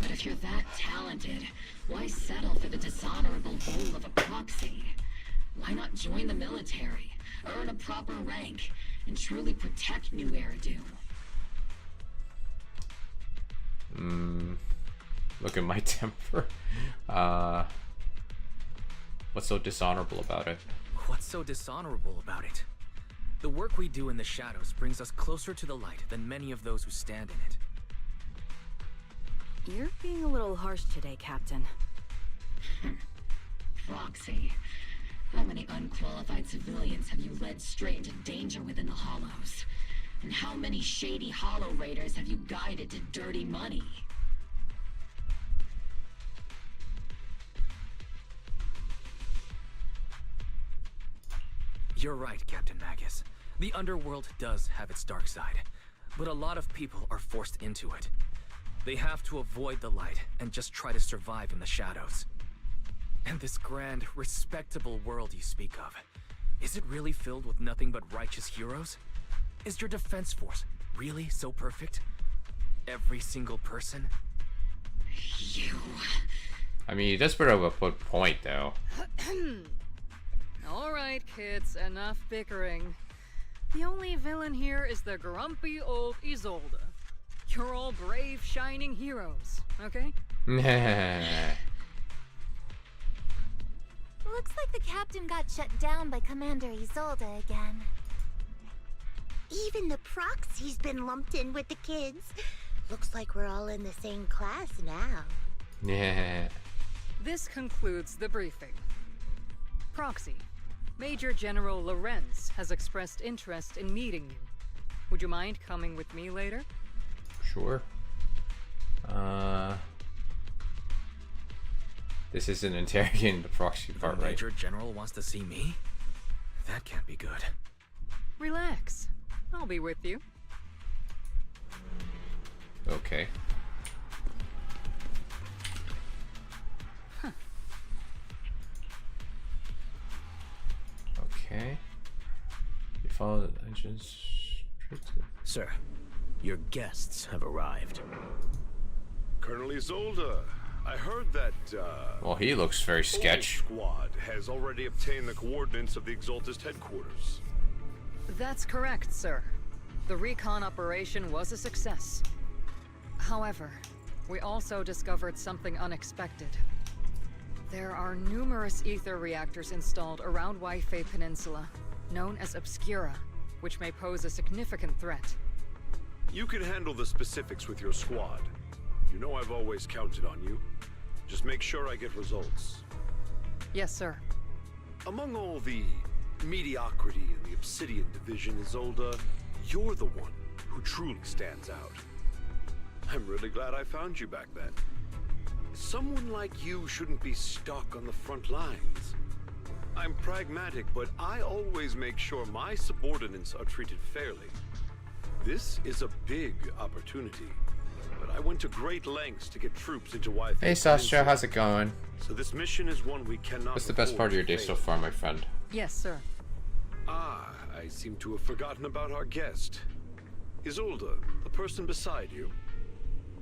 But if you're that talented, why settle for the dishonorable role of a Proxy? Why not join the military, earn a proper rank, and truly protect New Eridu? Look at my temper. What's so dishonorable about it? What's so dishonorable about it? The work we do in the shadows brings us closer to the light than many of those who stand in it. You're being a little harsh today, Captain. Proxy, how many unqualified civilians have you led straight into danger within the Hollows? And how many shady Hollow Raiders have you guided to dirty money? You're right, Captain Magus. The underworld does have its dark side, but a lot of people are forced into it. They have to avoid the light and just try to survive in the shadows. And this grand, respectable world you speak of, is it really filled with nothing but righteous heroes? Is your defense force really so perfect? Every single person? You... I mean, that's bit of a good point, though. Alright, kids, enough bickering. The only villain here is the grumpy old Isolde. You're all brave, shining heroes, okay? Looks like the captain got shut down by Commander Isolde again. Even the proxy's been lumped in with the kids. Looks like we're all in the same class now. Yeah. This concludes the briefing. Proxy, Major General Lorenz has expressed interest in meeting you. Would you mind coming with me later? Sure. This isn't interrogating the proxy part, right? Major General wants to see me? That can't be good. Relax. I'll be with you. Okay. Huh. Okay. You follow the entrance straight to... Sir, your guests have arrived. Colonel Isolde, I heard that, Well, he looks very sketch. Squad has already obtained the coordinates of the Exaltist headquarters. That's correct, sir. The recon operation was a success. However, we also discovered something unexpected. There are numerous ether reactors installed around Wi-Fi Peninsula, known as Obscura, which may pose a significant threat. You can handle the specifics with your squad. You know I've always counted on you. Just make sure I get results. Yes, sir. Among all the mediocrity in the Obsidian Division, Isolde, you're the one who truly stands out. I'm really glad I found you back then. Someone like you shouldn't be stuck on the front lines. I'm pragmatic, but I always make sure my subordinates are treated fairly. This is a big opportunity, but I went to great lengths to get troops into Wi-Fi. Hey Sasha, how's it going? So this mission is one we cannot... What's the best part of your day so far, my friend? Yes, sir. Ah, I seem to have forgotten about our guest. Isolde, the person beside you.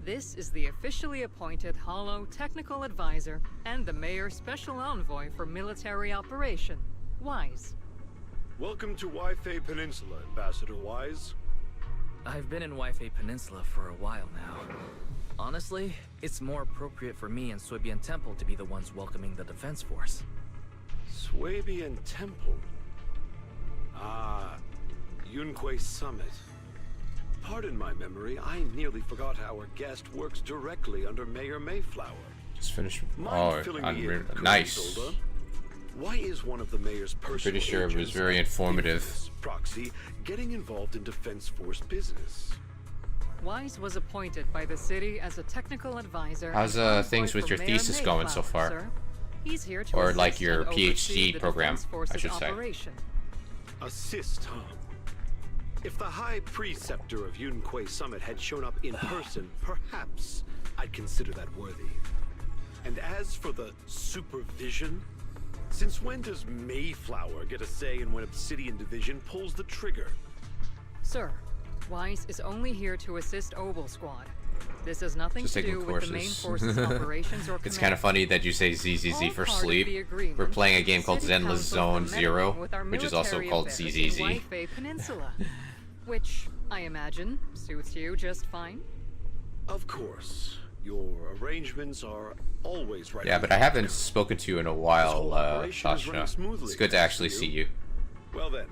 This is the officially appointed Hollow Technical Advisor and the Mayor's Special Envoy for Military Operation, Wise. Welcome to Wi-Fi Peninsula, Ambassador Wise. I've been in Wi-Fi Peninsula for a while now. Honestly, it's more appropriate for me and Swabian Temple to be the ones welcoming the Defense Force. Swabian Temple? Ah, Yunque Summit. Pardon my memory, I nearly forgot our guest works directly under Mayor Mayflower. Just finished. Mind filling me in, nice. Isolde? Why is one of the mayor's personal Pretty sure it was agents, very informative. infamous proxy, getting involved in Defense Force business? Wise was appointed by the city as a technical advisor. How's things with your thesis going so far? Sir. He's here to Or assist like your and oversee PhD the program, Defense Force's I should say. operation. Assist, huh? If the High Preceptor of Yunque Summit had shown up in person, perhaps I'd consider that worthy. And as for the supervision, since when does Mayflower get a say in when Obsidian Division pulls the trigger? Sir, Wise is only here to assist Obel Squad. This has nothing Just to taking do courses. with the main force's operations or It's kind of funny that you say ZZZ for sleep. We're playing a game called Zenless Zone Zero, which is also called ZZZ. Wi-Fi Peninsula, which I imagine suits you just fine. Of course. Your arrangements are always right. Yeah, but I haven't spoken to you in a while, Sasha. It's good to actually see you. Well then,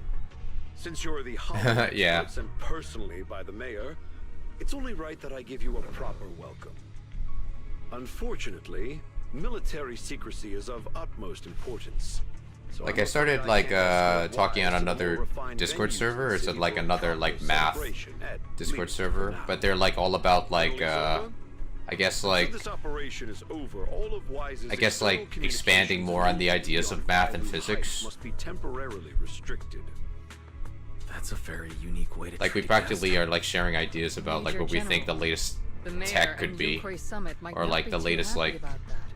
since you're the Hollow yeah. sent personally by the mayor, it's only right that I give you a proper welcome. Unfortunately, military secrecy is of utmost importance. So like I started like talking on another Discord server, or is it like another like math Discord server? But they're like all about like I guess like expanding more on the ideas of math and physics. Must be temporarily restricted. That's a very unique way to like we practically are like sharing ideas about like what we think the latest tech could be, or like the latest like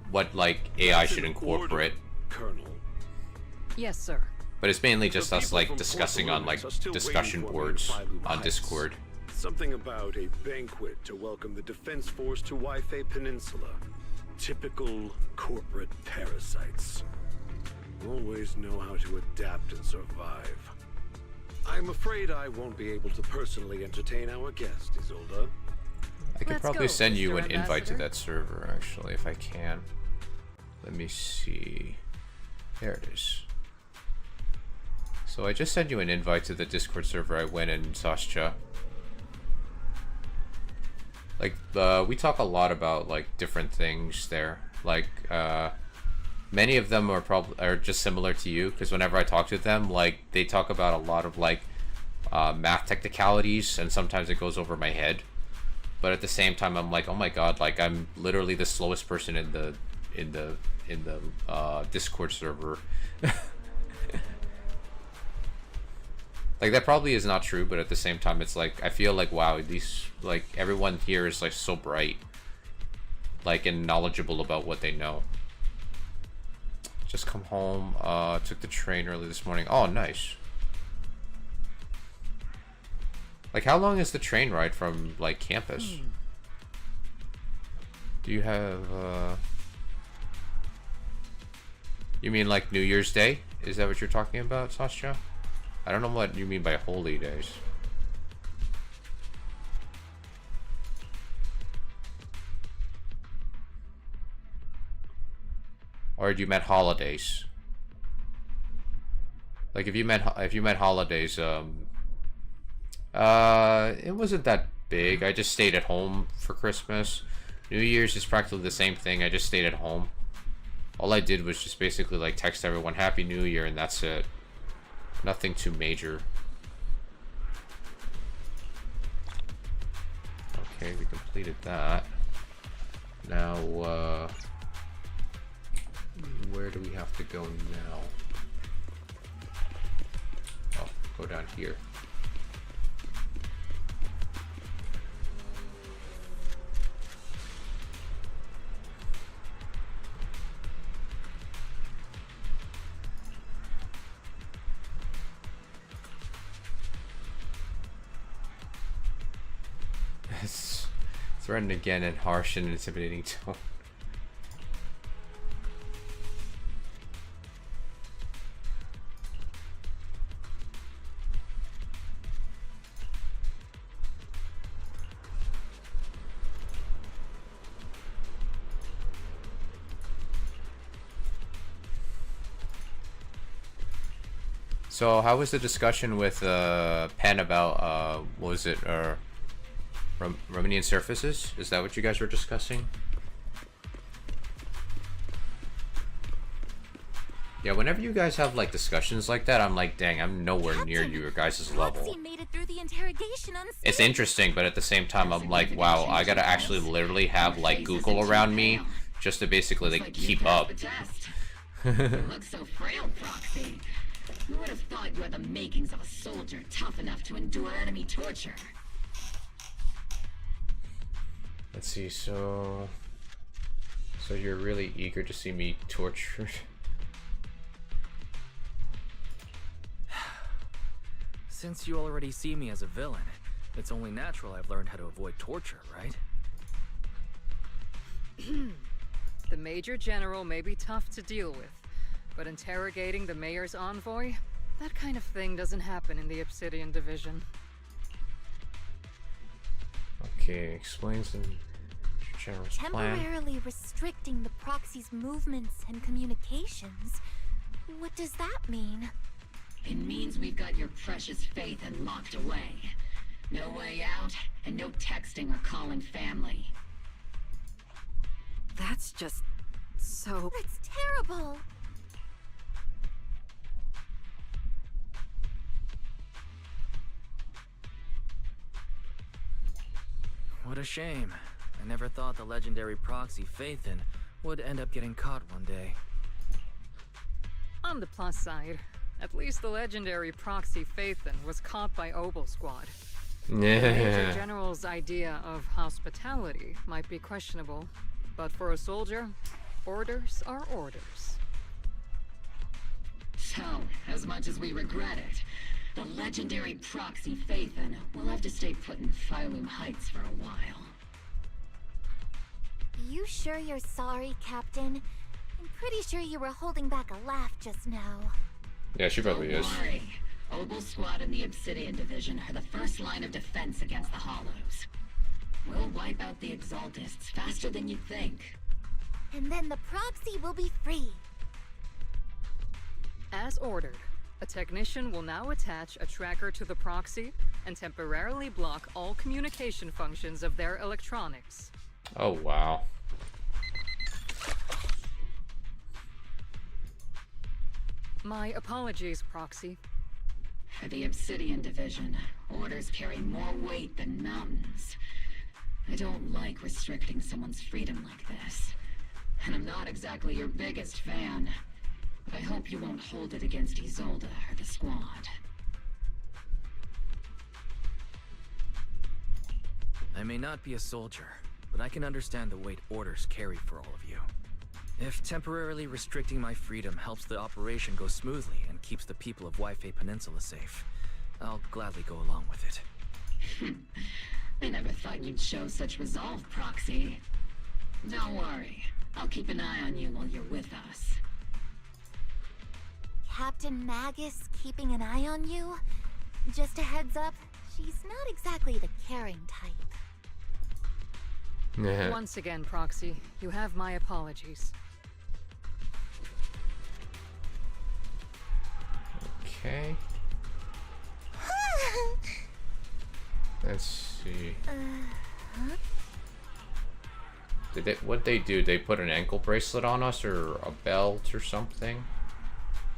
what like AI should incorporate. Colonel. Yes, sir. But it's mainly just us like discussing on like discussion boards on Discord. Something about a banquet to welcome the Defense Force to Waifei Peninsula. Typical corporate parasites. Always know how to adapt and survive. I'm afraid I won't be able to personally entertain our guest, Isolde. I could probably send you an invite to that server, actually, if I can. Let me see. There it is. So I just sent you an invite to the Discord server I went in, Sasha. Like, we talk a lot about, like, different things there. Like, many of them are just similar to you, because whenever I talk to them, like, they talk about a lot of, like, math technicalities, and sometimes it goes over my head. But at the same time, I'm like, oh my god, like, I'm literally the slowest person in the Discord server. Like, that probably is not true, but at the same time, it's like, I feel like, wow, these, like, everyone here is, like, so bright. Like, and knowledgeable about what they know. Just come home, took the train early this morning. Oh, nice. Like, how long is the train ride from, like, campus? Do you have, You mean, like, New Year's Day? Is that what you're talking about, Sasha? I don't know what you mean by holy days. Or do you meant holidays? Like if you meant holidays, it wasn't that big. I just stayed at home for Christmas. New Year's is practically the same thing. I just stayed at home. All I did was just basically like text everyone Happy New Year and that's it. Nothing too major. Okay, we completed that. Now, where do we have to go now? Oh, go down here. Threatened again in harsh and intimidating tone. So how was the discussion with Pen about what was it, Romanian surfaces? Is that what you guys were discussing? Yeah, whenever you guys have like discussions like that, I'm like, dang, I'm nowhere near your guys' level. Made it through the interrogation unscathed. It's interesting, but at the same time, I'm like, wow, I gotta actually literally have like Google around me just to basically like keep up. You look so frail, Proxy. Who would have thought you had the makings of a soldier tough enough to endure enemy torture? Let's see, so you're really eager to see me tortured? Since you already see me as a villain, it's only natural I've learned how to avoid torture, right? The Major General may be tough to deal with, but interrogating the Mayor's envoy? That kind of thing doesn't happen in the Obsidian Division. Okay, explains the General's plan. Temporarily restricting the proxy's movements and communications. What does that mean? It means we've got your precious Phaethon locked away. No way out, and no texting or calling family. That's just so... That's terrible! What a shame. I never thought the legendary proxy Phaethon would end up getting caught one day. On the plus side, at least the legendary proxy Phaethon was caught by Obel Squad. Major General's idea of hospitality might be questionable, but for a soldier, orders are orders. So, as much as we regret it, the legendary proxy Phaethon will have to stay put in Phylum Heights for a while. You sure you're sorry, Captain? I'm pretty sure you were holding back a laugh just now. Yeah, she probably is. Don't worry. Obel Squad and the Obsidian Division are the first line of defense against the Hollows. We'll wipe out the Exaltists faster than you think. And then the proxy will be free. As ordered, a technician will now attach a tracker to the proxy and temporarily block all communication functions of their electronics. Oh, wow. My apologies, Proxy. For the Obsidian Division, orders carry more weight than mountains. I don't like restricting someone's freedom like this. And I'm not exactly your biggest fan. But I hope you won't hold it against Isolde or the Squad. I may not be a soldier, but I can understand the weight orders carry for all of you. If temporarily restricting my freedom helps the operation go smoothly and keeps the people of Waifei Peninsula safe, I'll gladly go along with it. I never thought you'd show such resolve, Proxy. Don't worry. I'll keep an eye on you while you're with us. Captain Magus keeping an eye on you? Just a heads up, she's not exactly the caring type. Once again, Proxy, you have my apologies. Okay. Let's see. What'd they do? They put an ankle bracelet on us or a belt or something?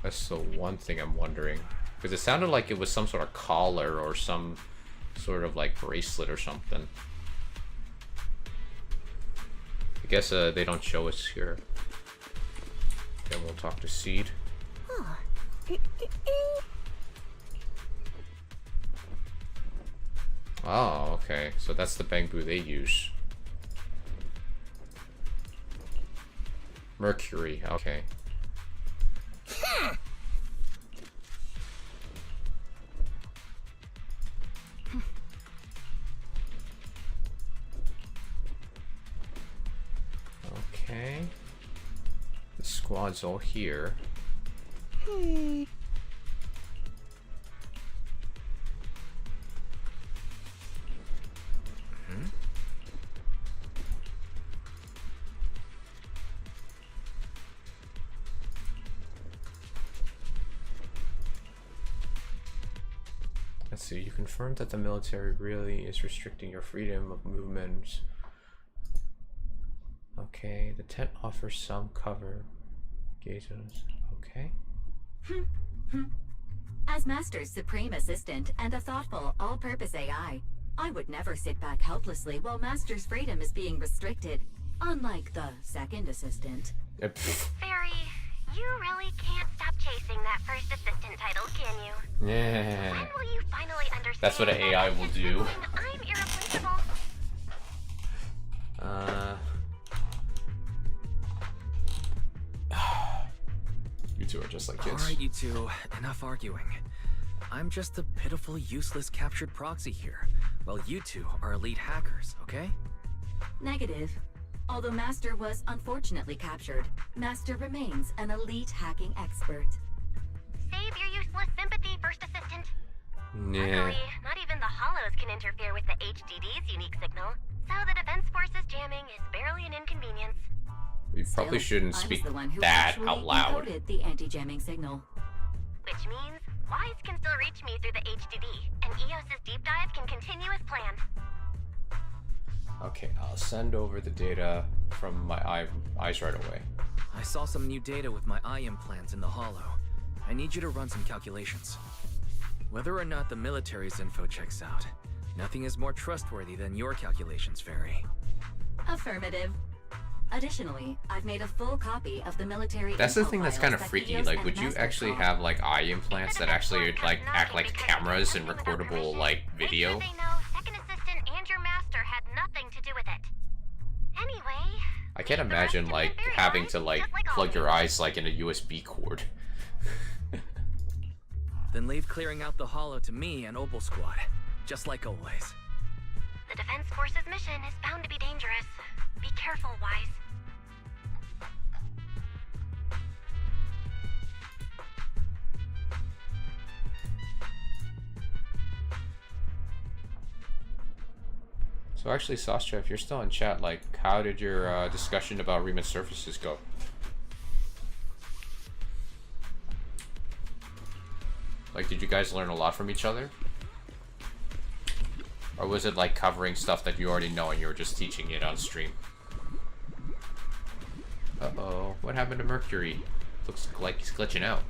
That's the one thing I'm wondering. Because it sounded like it was some sort of collar or some sort of like bracelet or something. I guess they don't show us here. Then we'll talk to Seed. Oh, okay. So that's the bamboo they use. Mercury, okay. Okay. The squad's all here. Let's see, you confirmed that the military really is restricting your freedom of movement. Okay, the tent offers some cover. Gauges, okay. As Master's supreme assistant and a thoughtful, all-purpose AI, I would never sit back helplessly while Master's freedom is being restricted, unlike the second assistant. Fairy, you really can't stop chasing that first assistant title, can you? Yeah. When will you finally understand? That's what an AI will do. I'm irreplaceable. You two are just like kids. Alright, you two, enough arguing. I'm just a pitiful, useless captured proxy here, while you two are elite hackers, okay? Negative. Although Master was unfortunately captured, Master remains an elite hacking expert. Save your useless sympathy, First Assistant. Yeah. Not even the hollows can interfere with the HDD's unique signal, so the Defense Force's jamming is barely an inconvenience. You probably shouldn't speak that out loud. The anti-jamming signal. Which means Wise can still reach me through the HDD, and EOS's deep dive can continue as planned. Okay, I'll send over the data from my eyes right away. I saw some new data with my eye implants in the hollow. I need you to run some calculations. Whether or not the military's info checks out, nothing is more trustworthy than your calculations, Fairy. Affirmative. Additionally, I've made a full copy of the military. That's the thing that's kind of freaky. Like, would you actually have like eye implants that actually like act like cameras and recordable like video? They know Second Assistant and your master had nothing to do with it. Anyway, I can't imagine like having to like plug your eyes like in a USB cord. Then leave clearing out the hollow to me and Opal Squad, just like always. The Defense Force's mission is bound to be dangerous. Be careful, Wise. So actually, Sastra, if you're still in chat, like, how did your discussion about remit surfaces go? Like, did you guys learn a lot from each other? Or was it like covering stuff that you already know and you were just teaching it on stream? Uh-oh, what happened to Mercury? Looks like he's glitching out.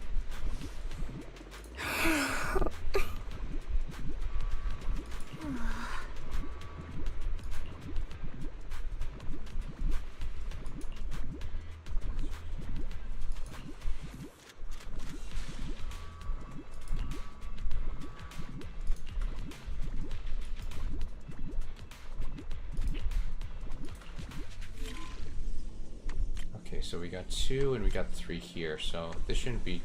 So we got 2 and we got 3 here, so this shouldn't be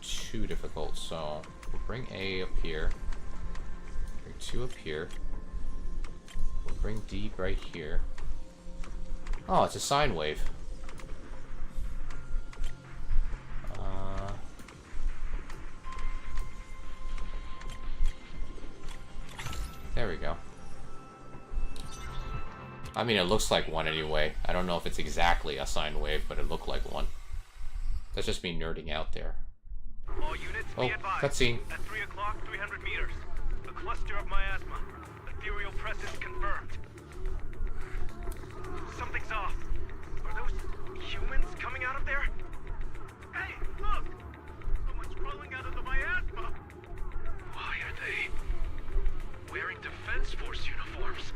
too difficult. So we'll bring A up here, bring 2 up here, we'll bring D right here. Oh, it's a sine wave. There we go. I mean, it looks like one anyway. I don't know if it's exactly a sine wave, but it looked like one. That's just me nerding out there. All units oh, cutscene. At 3 o'clock, 300 meters. A cluster of miasma. Ethereal presence confirmed. Something's off. Are those humans coming out of there? Hey, look! Someone's crawling out of the miasma! Why are they wearing Defense Force uniforms?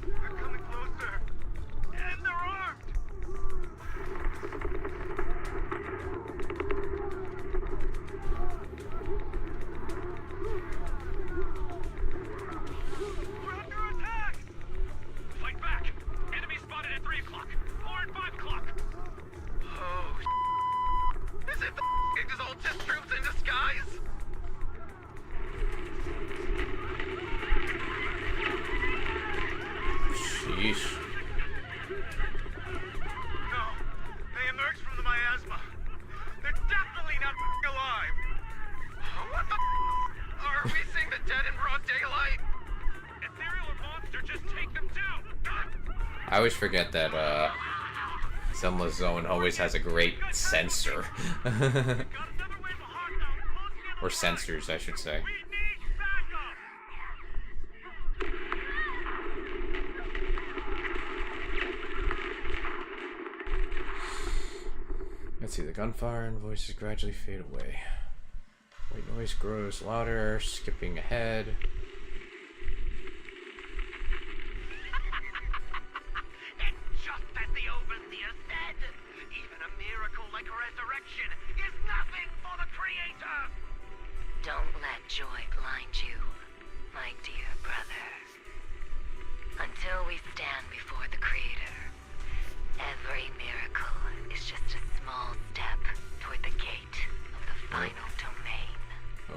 They're coming closer, and they're armed! We're under attack! Fight back! Enemy spotted at 3 o'clock, 4 and 5 o'clock! Oh, is it the Exalted troops in disguise? Sheesh. No, they emerged from the miasma. They're definitely not alive. What the are we seeing the dead in broad daylight? Ethereal or monster, just take them down. I always forget that Selma's Zone always has a great sensor. Or sensors, I should say. Let's see, the gunfire and voices gradually fade away. White noise grows louder, skipping ahead. And just as the Overseer said, even a miracle like resurrection is nothing for the Creator! Don't let joy blind you, my dear brother. Until we stand before the Creator, every miracle is just a small step toward the gate of the final domain.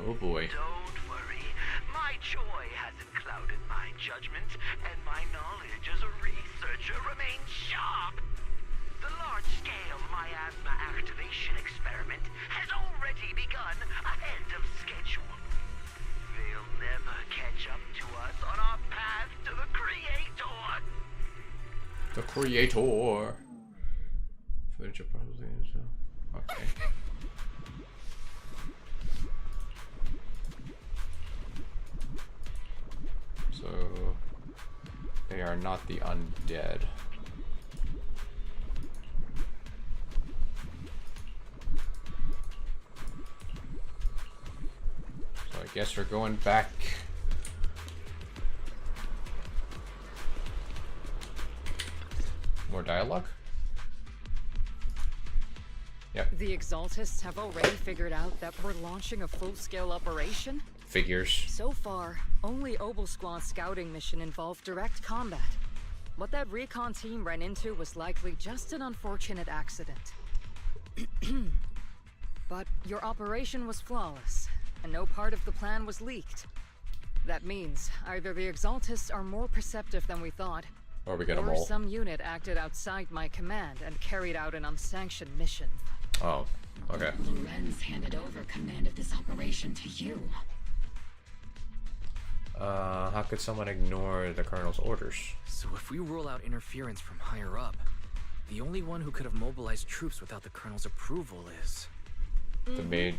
Oh boy. Don't worry. My joy hasn't clouded my judgment, and my knowledge as a researcher remains sharp. The large large-scale miasma activation experiment has already begun ahead of schedule. They'll never catch up to us on our path to the Creator. The Creator. Footage of probably okay. So they are not the undead. So I guess we're going back. More dialogue? Yep. The Exaltists have already figured out that we're launching a full-scale operation? Figures. So far, only Obel Squad's scouting mission involved direct combat. What that recon team ran into was likely just an unfortunate accident. But your operation was flawless, and no part of the plan was leaked. That means either the Exaltists are more perceptive than we thought, or we get a mole. Some unit acted outside my command and carried out an unsanctioned mission. Oh, okay. Lorenz handed over command of this operation to you. How could someone ignore the Colonel's orders? So if we rule out interference from higher up, the only one who could have mobilized troops without the Colonel's approval is... The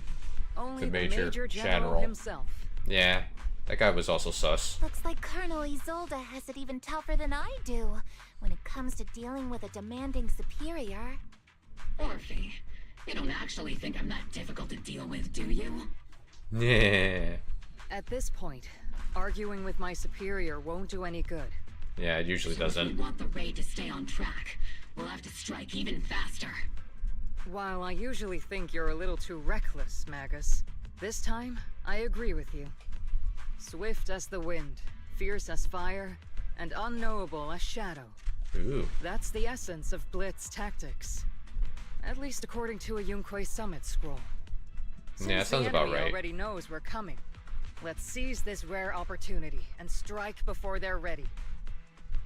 Only the Major General himself. Yeah, that guy was also sus. Looks like Colonel Isolde has it even tougher than I do when it comes to dealing with a demanding superior. Orphe, you don't actually think I'm that difficult to deal with, do you? Yeah. At this point, arguing with my superior won't do any good. Yeah, it usually doesn't. If we want the raid to stay on track, we'll have to strike even faster. While I usually think you're a little too reckless, Magus, this time, I agree with you. Swift as the wind, fierce as fire, and unknowable as shadow. Ooh. That's the essence of Blitz tactics. At least according to a Yunque Summit scroll. Yeah, that sounds about right. Already knows we're coming. Let's seize this rare opportunity and strike before they're ready.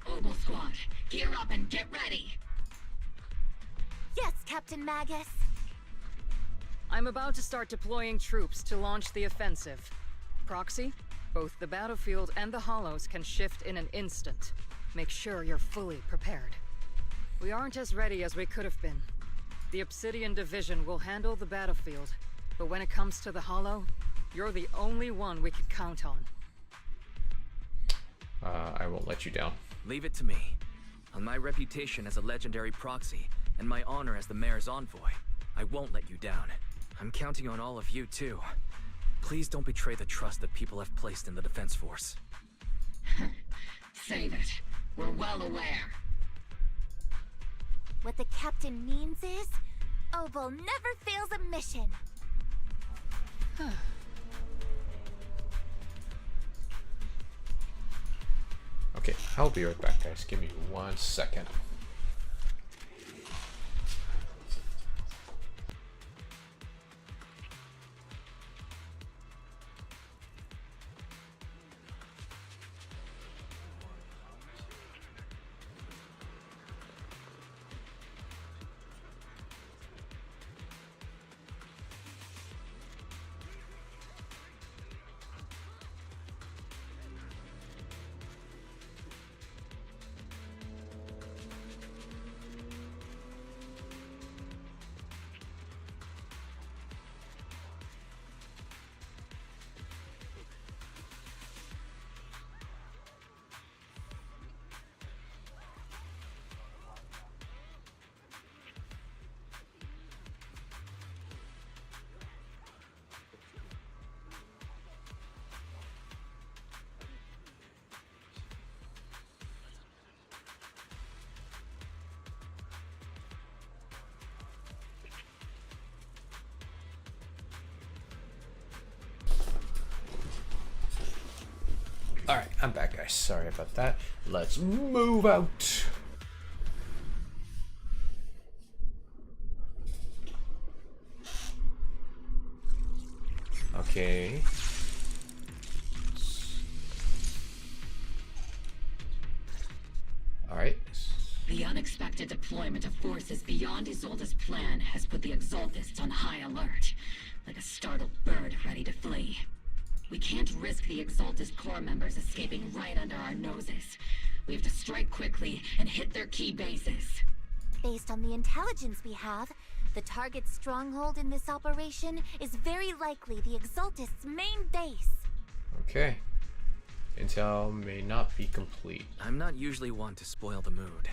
Obel Squad, gear up and get ready! Yes, Captain Magus. I'm about to start deploying troops to launch the offensive. Proxy, both the battlefield and the hollows can shift in an instant. Make sure you're fully prepared. We aren't as ready as we could have been. The Obsidian Division will handle the battlefield, but when it comes to the hollow, you're the only one we can count on. I won't let you down. Leave it to me. On my reputation as a legendary proxy, and my honor as the mayor's envoy, I won't let you down. I'm counting on all of you, too. Please don't betray the trust that people have placed in the Defense Force. Save it. We're well aware. What the captain means is, Obel never fails a mission. Okay, I'll be right back, guys. Give me 1 second. Alright, I'm back, guys. Sorry about that. Let's move out. Okay. Alright. The unexpected deployment of forces beyond Isolde's plan has put the Exaltists on high alert, like a startled bird ready to flee. We can't risk the Exaltist core members escaping right under our noses. We have to strike quickly and hit their key bases. Based on the intelligence we have, the target's stronghold in this operation is very likely the Exaltist's main base. Okay. Intel may not be complete. I'm not usually one to spoil the mood,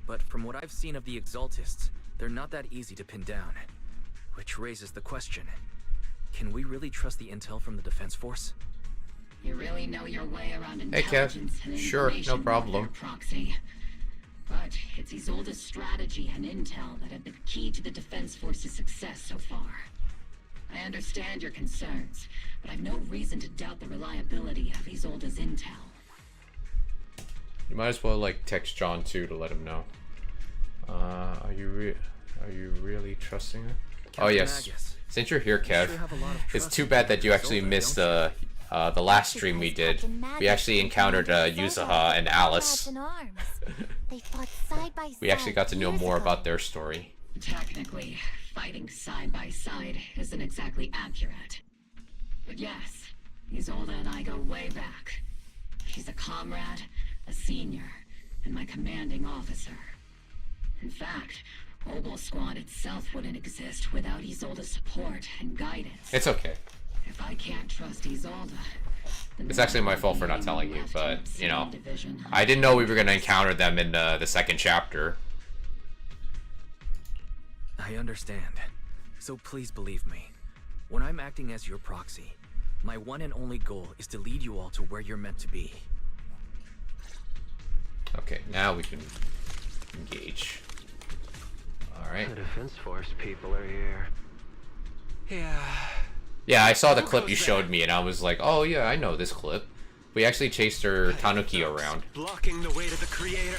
but from what I've seen of the Exaltists, they're not that easy to pin down. Which raises the question, can we really trust the intel from the Defense Force? You really know your way around Hey, Kev. intelligence and Sure, no information problem. warfare, Proxy. But it's Isolde's strategy and intel that have been key to the Defense Force's success so far. I understand your concerns, but I've no reason to doubt the reliability of Isolde's intel. You might as well like text John too to let him know. Are you really trusting her? Captain Oh yes. Agus. Since you're here, Kev, sure have a lot of it's trust too in bad that you Isolde, actually missed don't the last stream we did. We actually encountered Yuzaha and Alice. They fought side by side. We actually got to know years more ago. about their story. Technically, fighting side by side isn't exactly accurate. But yes, Isolde and I go way back. She's a comrade, a senior, and my commanding officer. In fact, Obel Squad itself wouldn't exist without Isolde's support and guidance. It's okay. If I can't trust Isolde, then It's actually my fault for not telling you, but you know, I didn't know we were gonna encounter them in the second chapter. I understand. So please believe me. When I'm acting as your proxy, my one and only goal is to lead you all to where you're meant to be. Okay, now we can engage. Alright. The Defense Force people are here. Yeah, I saw the clip you showed me and I was like, oh yeah, I know this clip. We actually chased her Tanuki around. Blocking the way to the Creator.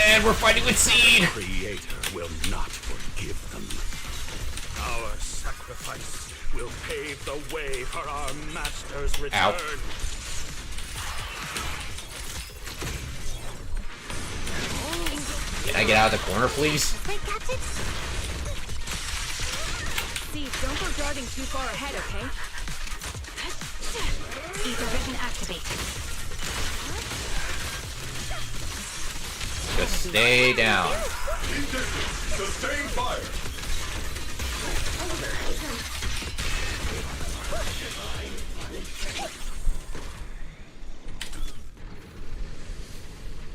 And we're fighting with Seed! The Creator will not forgive them. Our sacrifice will pave the way for our master's return. Ow. Can I get out of the corner, please? Wait, Captain? Steve, don't go darting too far ahead, okay? Ether vision activated. Just stay down. Sustain fire!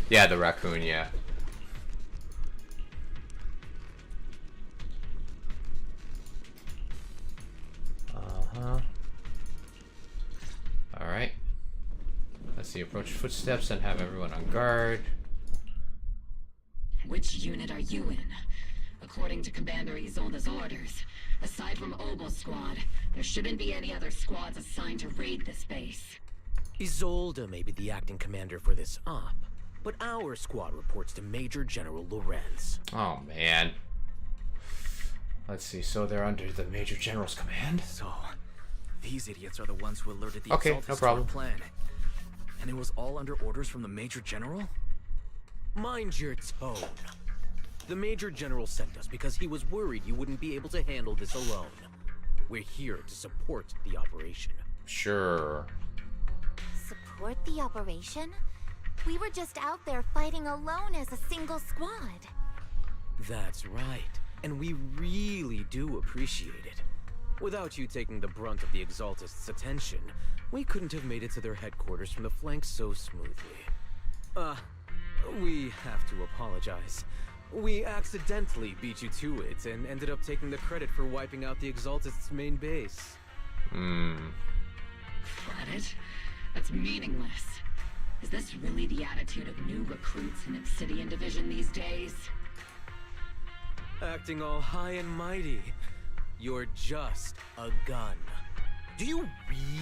Yeah, the raccoon, yeah. Alright. Let's see, approach footsteps and have everyone on guard. Which unit are you in? According to Commander Isolde's orders, aside from Obel Squad, there shouldn't be any other squads assigned to raid this base. Isolde may be the acting commander for this op, but our squad reports to Major General Lorenz. Oh man. Let's see, so they're under the Major General's command? So, these idiots are the ones who alerted the Okay, Exaltists no to problem. our plan. And it was all under orders from the Major General? Mind your tone. The Major General sent us because he was worried you wouldn't be able to handle this alone. We're here to support the operation. Sure. Support the operation? We were just out there fighting alone as a single squad. That's right, and we really do appreciate it. Without you taking the brunt of the Exaltists' attention, we couldn't have made it to their headquarters from the flank so smoothly. We have to apologize. We accidentally beat you to it and ended up taking the credit for wiping out the Exaltists' main base. Credit? That's meaningless. Is this really the attitude of new recruits in Obsidian Division these days? Acting all high and mighty. You're just a gun. Do you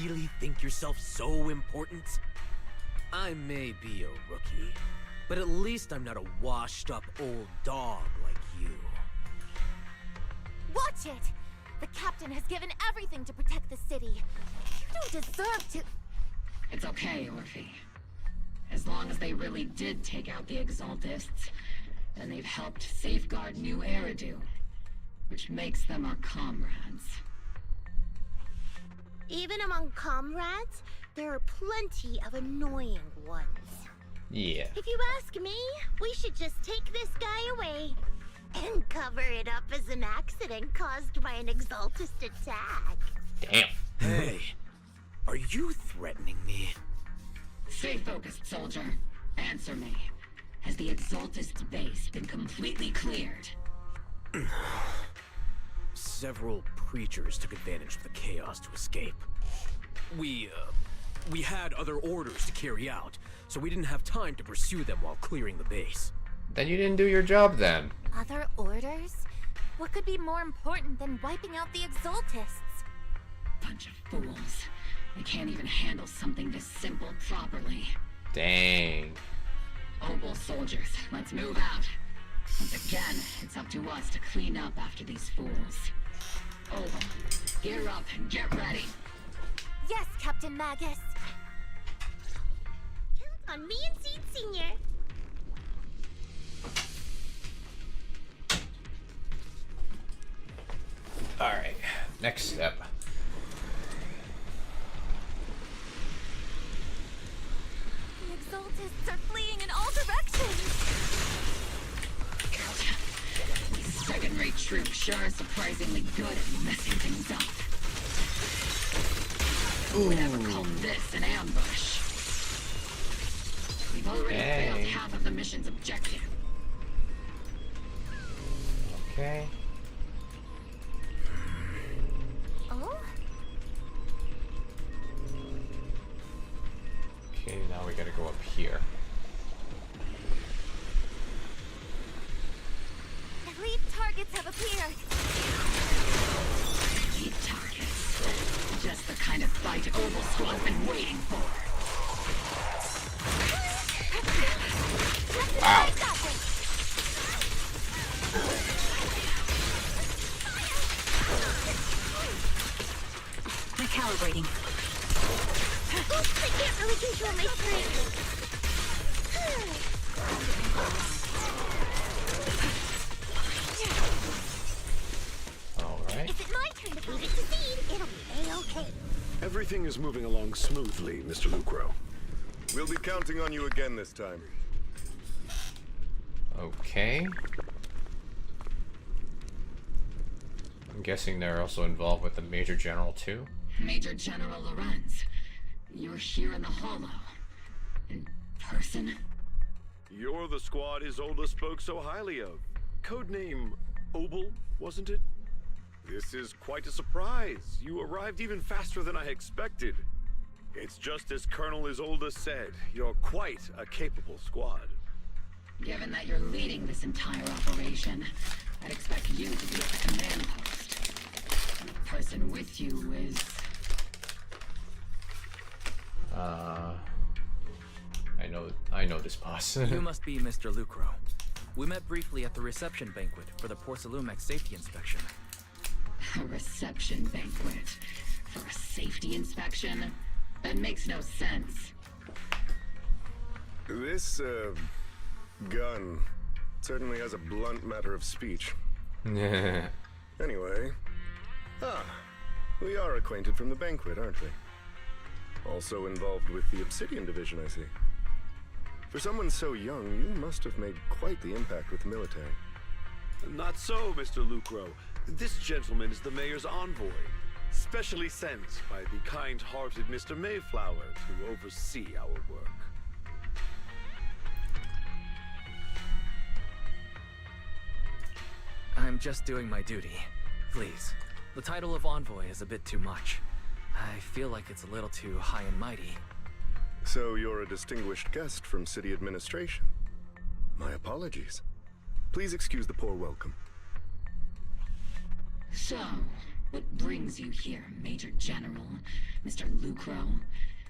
really think yourself so important? I may be a rookie, but at least I'm not a washed-up old dog like you. Watch it! The captain has given everything to protect the city. You don't deserve to... It's okay, Orphe. As long as they really did take out the Exaltists, helped safeguard New Eridu, which makes them our comrades. Even among comrades, there are plenty of annoying ones. Yeah. If you ask me, we should just take this guy away and cover it up as an accident caused by an Exaltist attack. Damn. Hey, are you threatening me? Stay focused, soldier. Answer me. Has the Exaltist's base been completely cleared? Several preachers took advantage of the chaos to escape. We had other orders to carry out, so we didn't have time to pursue them while clearing the base. Then you didn't do your job then. Other orders? What could be more important than wiping out the Exaltists? Bunch of fools. They can't even handle something this simple properly. Dang. Opal soldiers, let's move out. Once again, it's up to us to clean up after these fools. Opal, gear up and get ready. Yes, Captain Magus. Count on me and Seed Senior. Alright, next step. The Exaltists are fleeing in all directions. These second-rate troops sure are surprisingly good at messing things up. Who would ever call this an ambush? We've already failed half of the mission's objective. Okay. Oh? Okay, now we gotta go up here. Elite targets have appeared. Elite targets. Just the kind of fight Opal Squad's been waiting for. Wow. Recalibrating. Oops, I can't really control my strength. Alright. Is it my turn to beat it to Seed? It'll be A-okay. Everything is moving along smoothly, Mr. Lucro. We'll be counting on you again this time. Okay. I'm guessing they're also involved with the Major General too? Major General Lorenz, you're here in the Hollow. In person? You're the squad Isolde spoke so highly of. Codename Opal, wasn't it? This is quite a surprise. You arrived even faster than I expected. It's just as Colonel Isolde said. You're quite a capable squad. Given that you're leading this entire operation, I'd expect you to be at the command post. And the person with you is... I know this boss. You must be Mr. Lucro. We met briefly at the reception banquet for the Porcelumex safety inspection. A reception banquet for a safety inspection? That makes no sense. This, gun certainly has a blunt matter of speech. Anyway, we are acquainted from the banquet, aren't we? Also involved with the Obsidian Division, I see. For someone so young, you must have made quite the impact with the military. Not so, Mr. Lucro. This gentleman is the mayor's envoy, specially sent by the kind-hearted Mr. Mayflower to oversee our work. I'm just doing my duty. Please. The title of envoy is a bit too much. I feel like it's a little too high and mighty. So you're a distinguished guest from city administration. My apologies. Please excuse the poor welcome. So, what brings you here, Major General, Mr. Lucro,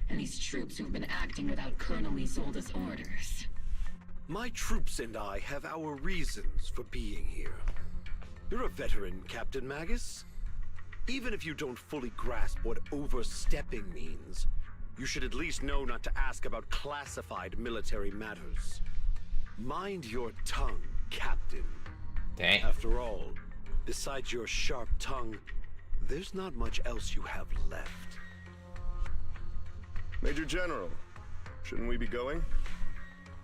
and these troops who've been acting without Colonel Isolde's orders? My troops and I have our reasons for being here. You're a veteran, Captain Magus. Even if you don't fully grasp what overstepping means, you should at least know not to ask about classified military matters. Mind your tongue, Captain. Dang. After all, besides your sharp tongue, there's not much else you have left. Major General, shouldn't we be going?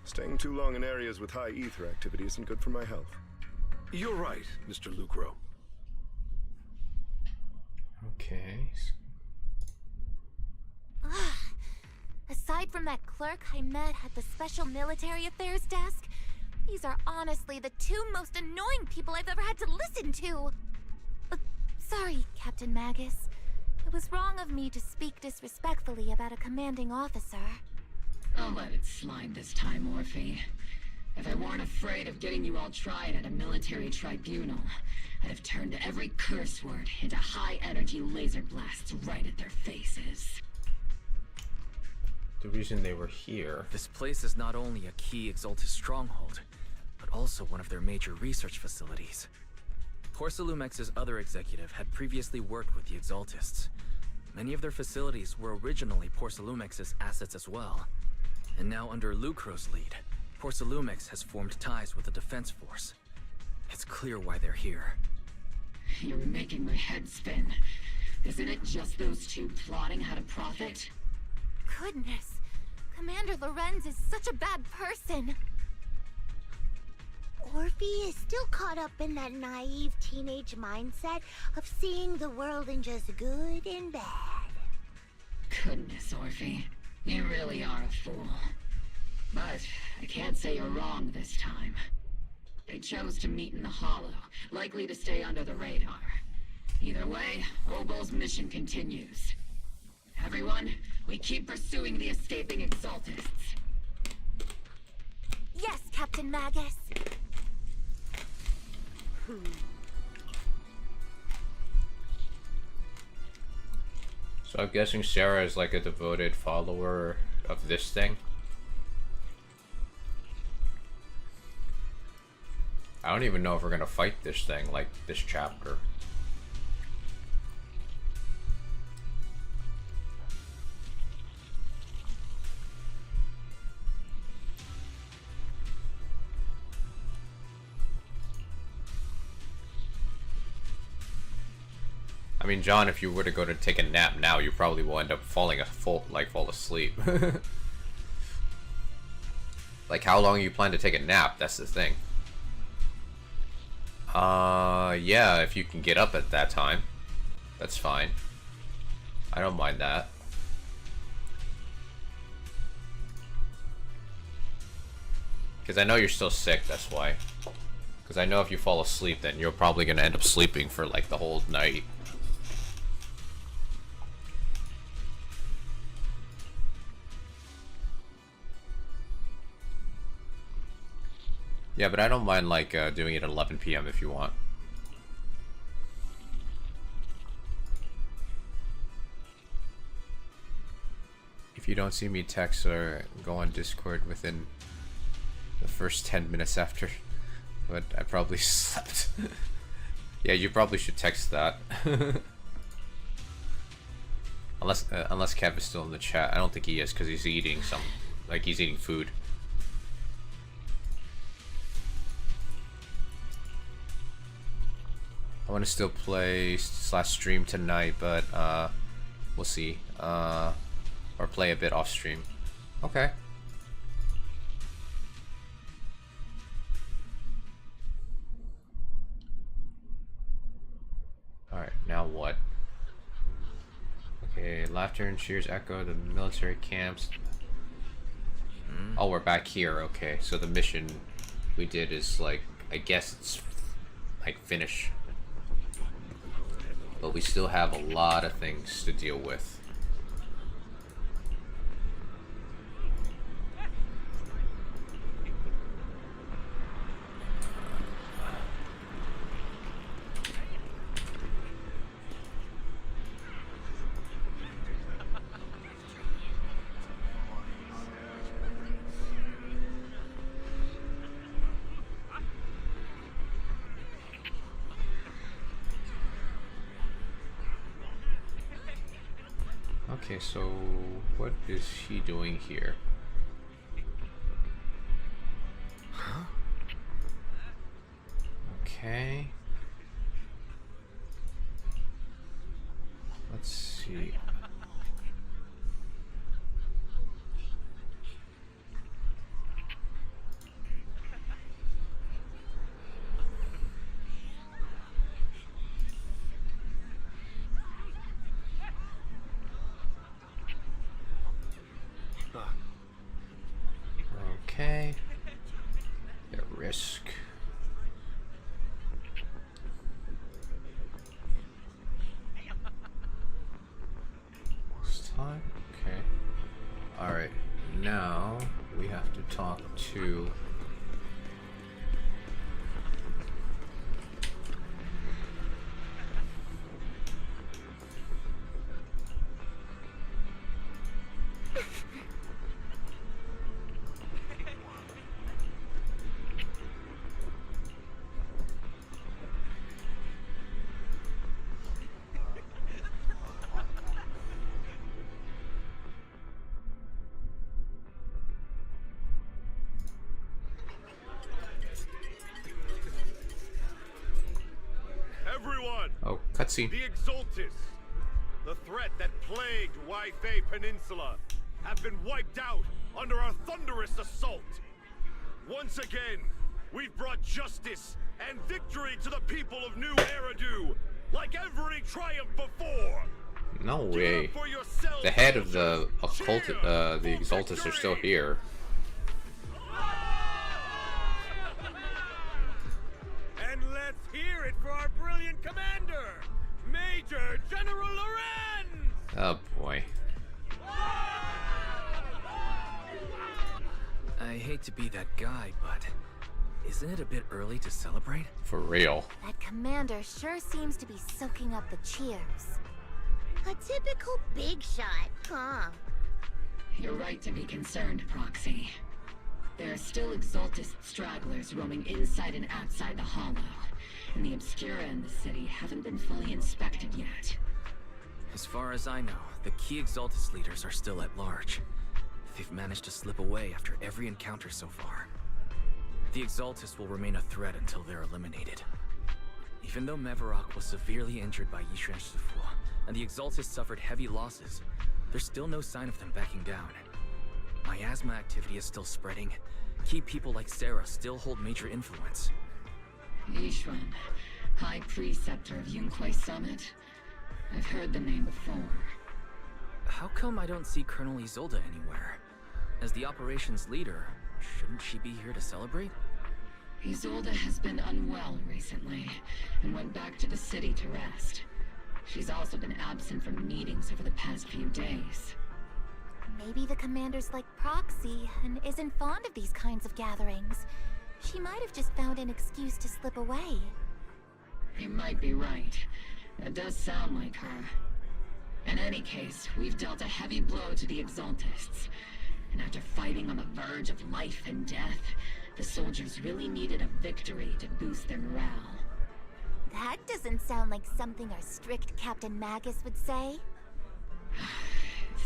Staying too long in areas with high ether activity isn't good for my health. You're right, Mr. Lucro. Okay. Aside from that clerk I met at the Special Military Affairs desk, these are honestly the two most annoying people I've ever had to listen to. Sorry, Captain Magus. It was wrong of me to speak disrespectfully about a commanding officer. I'll let it slide this time, Orphe. If I weren't afraid of getting you all tried at a military tribunal, I'd have turned every curse word into high-energy laser blasts right at their faces. The reason they were here. This place is not only a key Exaltus stronghold, but also one of their major research facilities. Porcelumex's other executive had previously worked with the Exaltists. Many of their facilities were originally Porcelumex's assets as well. And now under Lucro's lead, Porcelumex has formed ties with the Defense Force. It's clear why they're here. You're making my head spin. Isn't it just those two plotting how to profit? Goodness, Commander Lorenz is such a bad person. Orphe is still caught up in that naive teenage mindset of seeing the world in just good and bad. Goodness, Orphe. You really are a fool. But I can't say you're wrong this time. They chose to meet in the Hollow, likely to stay under the radar. Either way, Obol's mission continues. Everyone, we keep pursuing the escaping Exaltists. Yes, Captain Magus. So I'm guessing Sarah is like a devoted follower of this thing. I don't even know if we're gonna fight this thing like this chapter. I mean, John, if you were to go to take a nap now, you probably will end up fall asleep. Like, how long you plan to take a nap? That's the thing. Yeah, if you can get up at that time, that's fine. I don't mind that. Because I know you're still sick, that's why. Because I know if you fall asleep, then you're probably going to end up sleeping for, like, the whole night. Yeah, but I don't mind, like, doing it at 11 p.m. if you want. If you don't see me text or go on Discord within the first 10 minutes after, but I probably slept. Yeah, you probably should text that. Unless Kev is still in the chat. I don't think he is, because he's eating he's eating food. I want to still play / stream tonight, but we'll see. Or play a bit off stream. Okay. Alright, now what? Okay, laughter and cheers echo the military camps. Oh, we're back here. Okay, so the mission we did is like, I guess it's like finish. But we still have a lot of things to deal with. Okay, so what is he doing here? Huh? Okay. Let's see. Okay. At risk. This time? Okay. Alright. Now we have to talk to Everyone! Oh, cutscene. The Exaltis, the threat that plagued Waifei Peninsula, have been wiped out under our thunderous assault. Once again, we've brought justice and victory to the people of New Eridu, like every triumph before. No way. The head of the occult, the Exaltis are still here. And let's hear it for our brilliant commander, Major General Lorenz! Oh boy. I hate to be that guy, but isn't it a bit early to celebrate? For real. That commander sure seems to be soaking up the cheers. A typical big shot, huh? You're right to be concerned, Proxy. There are still Exaltist stragglers roaming inside and outside the Hollow, and the Obscura in the city haven't been fully inspected yet. As far as I know, the key Exaltus leaders are still at large. They've managed to slip away after every encounter so far. The Exaltus will remain a threat until they're eliminated. Even though Mevarok was severely injured by Yishan Shifu, and the Exaltus suffered heavy losses, there's still no sign of them backing down. Miasma activity is still spreading. Key people like Sarah still hold major influence. Yishuan, High Preceptor of Yunquai Summit? I've heard the name before. How come I don't see Colonel Isolde anywhere? As the operations leader, shouldn't she be here to celebrate? Isolde has been unwell recently, and went back to the city to rest. She's also been absent from meetings over the past few days. Maybe the commander's like Proxy and isn't fond of these kinds of gatherings. She might have just found an excuse to slip away. You might be right. That does sound like her. In any case, we've dealt a heavy blow to the Exaltists. And after fighting on the verge of life and death, the soldiers really needed a victory to boost their morale. That doesn't sound like something our strict Captain Magus would say.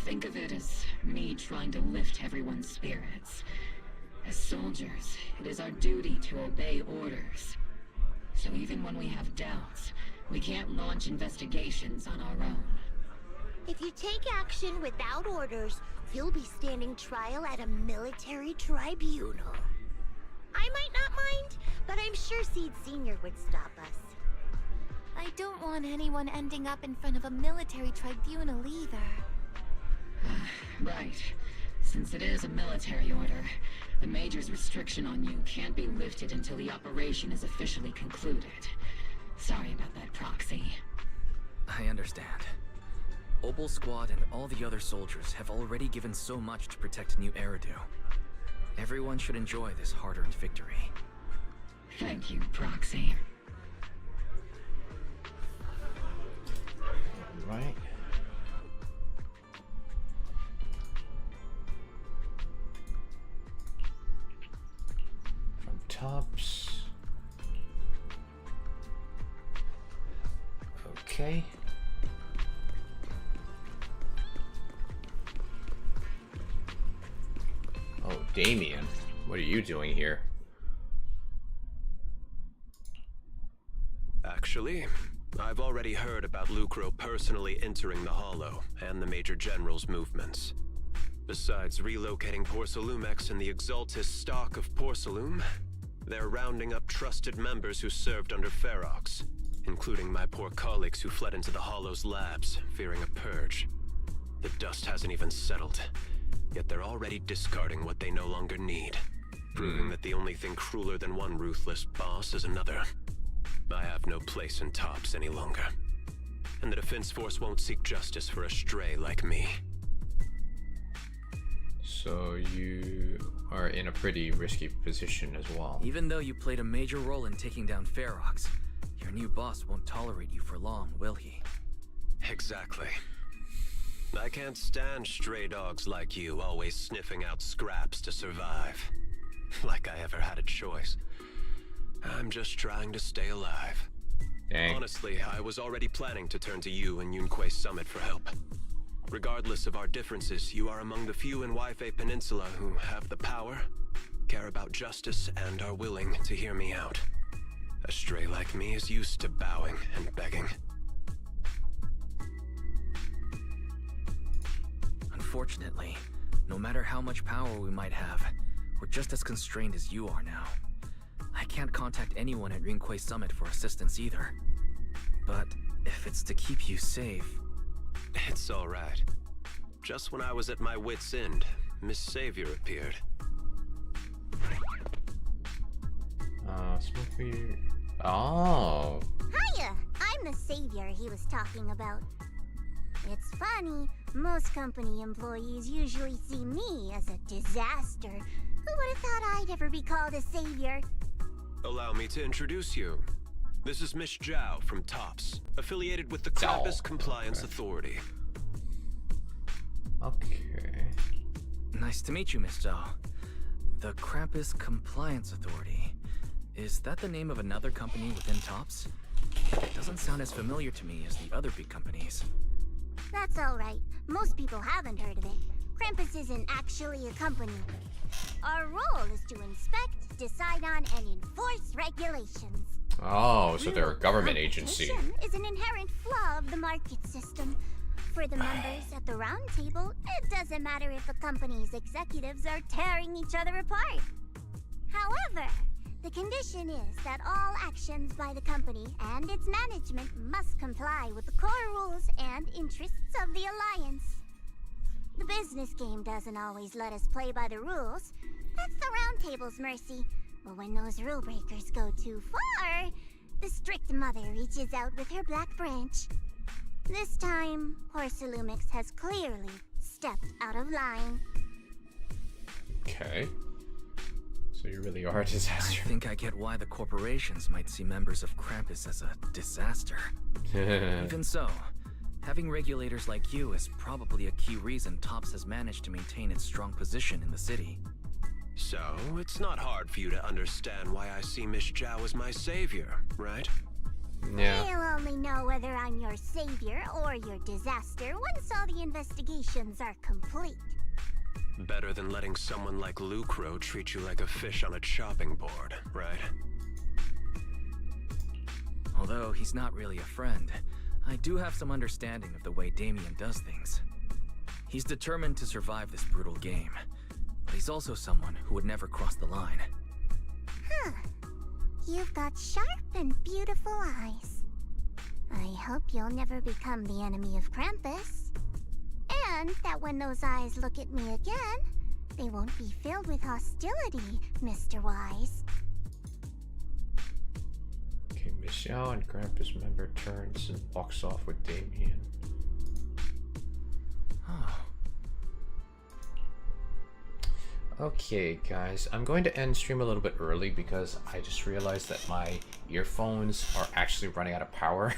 Think of it as me trying to lift everyone's spirits. As soldiers, it is our duty to obey orders. So even when we have doubts, we can't launch investigations on our own. If you take action without orders, you'll be standing trial at a military tribunal. I might not mind, but I'm sure Seed Sr. would stop us. I don't want anyone ending up in front of a military tribunal either. Right. Since it is a military order, the Major's restriction on you can't be lifted until the operation is officially concluded. Sorry about that, Proxy. I understand. Opal Squad and all the other soldiers have already given so much to protect New Eridu. Everyone should enjoy this hard-earned victory. Thank you, Proxy. Right. From tops. Okay. Oh, Damien, what are you doing here? Actually, I've already heard about Lucro personally entering the Hollow and the Major General's movements. Besides relocating Porcelumex and the Exaltus stock of Porcelume, they're rounding up trusted members who served under Ferox, including my poor colleagues who fled into the Hollow's labs, fearing a purge. The dust hasn't even settled, yet they're already discarding what they no longer need, proving that the only thing crueler than one ruthless boss is another. I have no place in Tops any longer, and the Defense Force won't seek justice for a stray like me. So you are in a pretty risky position as well. Even though you played a major role in taking down Ferox, your new boss won't tolerate you for long, will he? Exactly. I can't stand stray dogs like you always sniffing out scraps to survive. Like I ever had a choice. I'm just trying to stay alive. Dang. Honestly, I was already planning to turn to you and Yunque Summit for help. Regardless of our differences, you are among the few in Waifei Peninsula who have the power, care about justice, and are willing to hear me out. A stray like me is used to bowing and begging. Unfortunately, no matter how much power we might have, we're just as constrained as you are now. I can't contact anyone at Yunque Summit for assistance either. But if it's to keep you safe... It's alright. Just when I was at my wit's end, Miss Savior appeared. Oh. Hiya! I'm the savior he was talking about. It's funny, most company employees usually see me as a disaster. Who would have thought I'd ever be called a savior? Allow me to introduce you. This is Miss Zhao from Tops, affiliated with the Krampus Compliance Authority. Okay. Nice to meet you, Miss Zhao. The Krampus Compliance Authority. Is that the name of another company within Tops? It doesn't sound as familiar to me as the other big companies. That's alright. Most people haven't heard of it. Krampus isn't actually a company. Our role is to inspect, decide on, and enforce regulations. Oh, so they're a government agency. Competition is an inherent flaw of the market system. For the members at the round table, it doesn't matter if a company's executives are tearing each other apart. However, the condition is that all actions by the company and its management must comply with the core rules and interests of the Alliance. The business game doesn't always let us play by the rules. That's the round table's mercy. But when those rule breakers go too far, the strict mother reaches out with her black branch. This time, Porcelumix has clearly stepped out of line. Okay. So you really are a disaster. I think I get why the corporations might see members of Krampus as a disaster. Even so, having regulators like you is probably a key reason Tops has managed to maintain its strong position in the city. So, it's not hard for you to understand why I see Miss Zhao as my savior, right? Yeah. You'll only know whether I'm your savior or your disaster once all the investigations are complete. Better than letting someone like Lucro treat you like a fish on a chopping board, right? Although he's not really a friend, I do have some understanding of the way Damien does things. He's determined to survive this brutal game, but he's also someone who would never cross the line. Huh. You've got sharp and beautiful eyes. I hope you'll never become the enemy of Krampus. And that when those eyes look at me again, they won't be filled with hostility, Mr. Wise. Okay, Miss Zhao and Krampus member turns and walks off with Damien. Oh. Okay, guys, I'm going to end stream a little bit early because I just realized that my earphones are actually running out of power.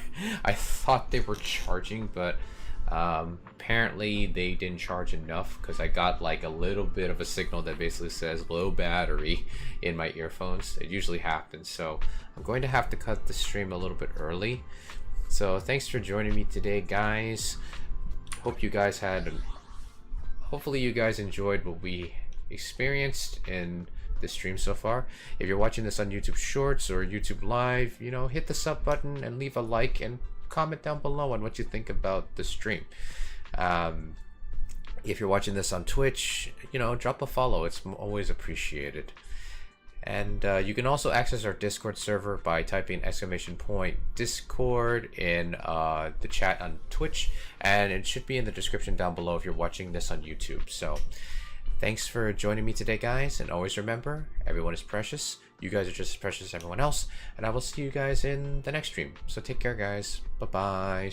I thought they were charging, but apparently they didn't charge enough because I got like a little bit of a signal that basically says low battery in my earphones. It usually happens, so I'm going to have to cut the stream a little bit early. So thanks for joining me today, guys. Hope you guys hopefully you guys enjoyed what we experienced in this stream so far. If you're watching this on YouTube Shorts or YouTube Live, you know, hit the sub button and leave a like and comment down below on what you think about the stream. If you're watching this on Twitch, you know, drop a follow. It's always appreciated. And you can also access our Discord server by typing !Discord in the chat on Twitch, and it should be in the description down below if you're watching this on YouTube. So thanks for joining me today, guys, and always remember, everyone is precious. You guys are just as precious as everyone else, and I will see you guys in the next stream. So take care, guys. Bye-bye.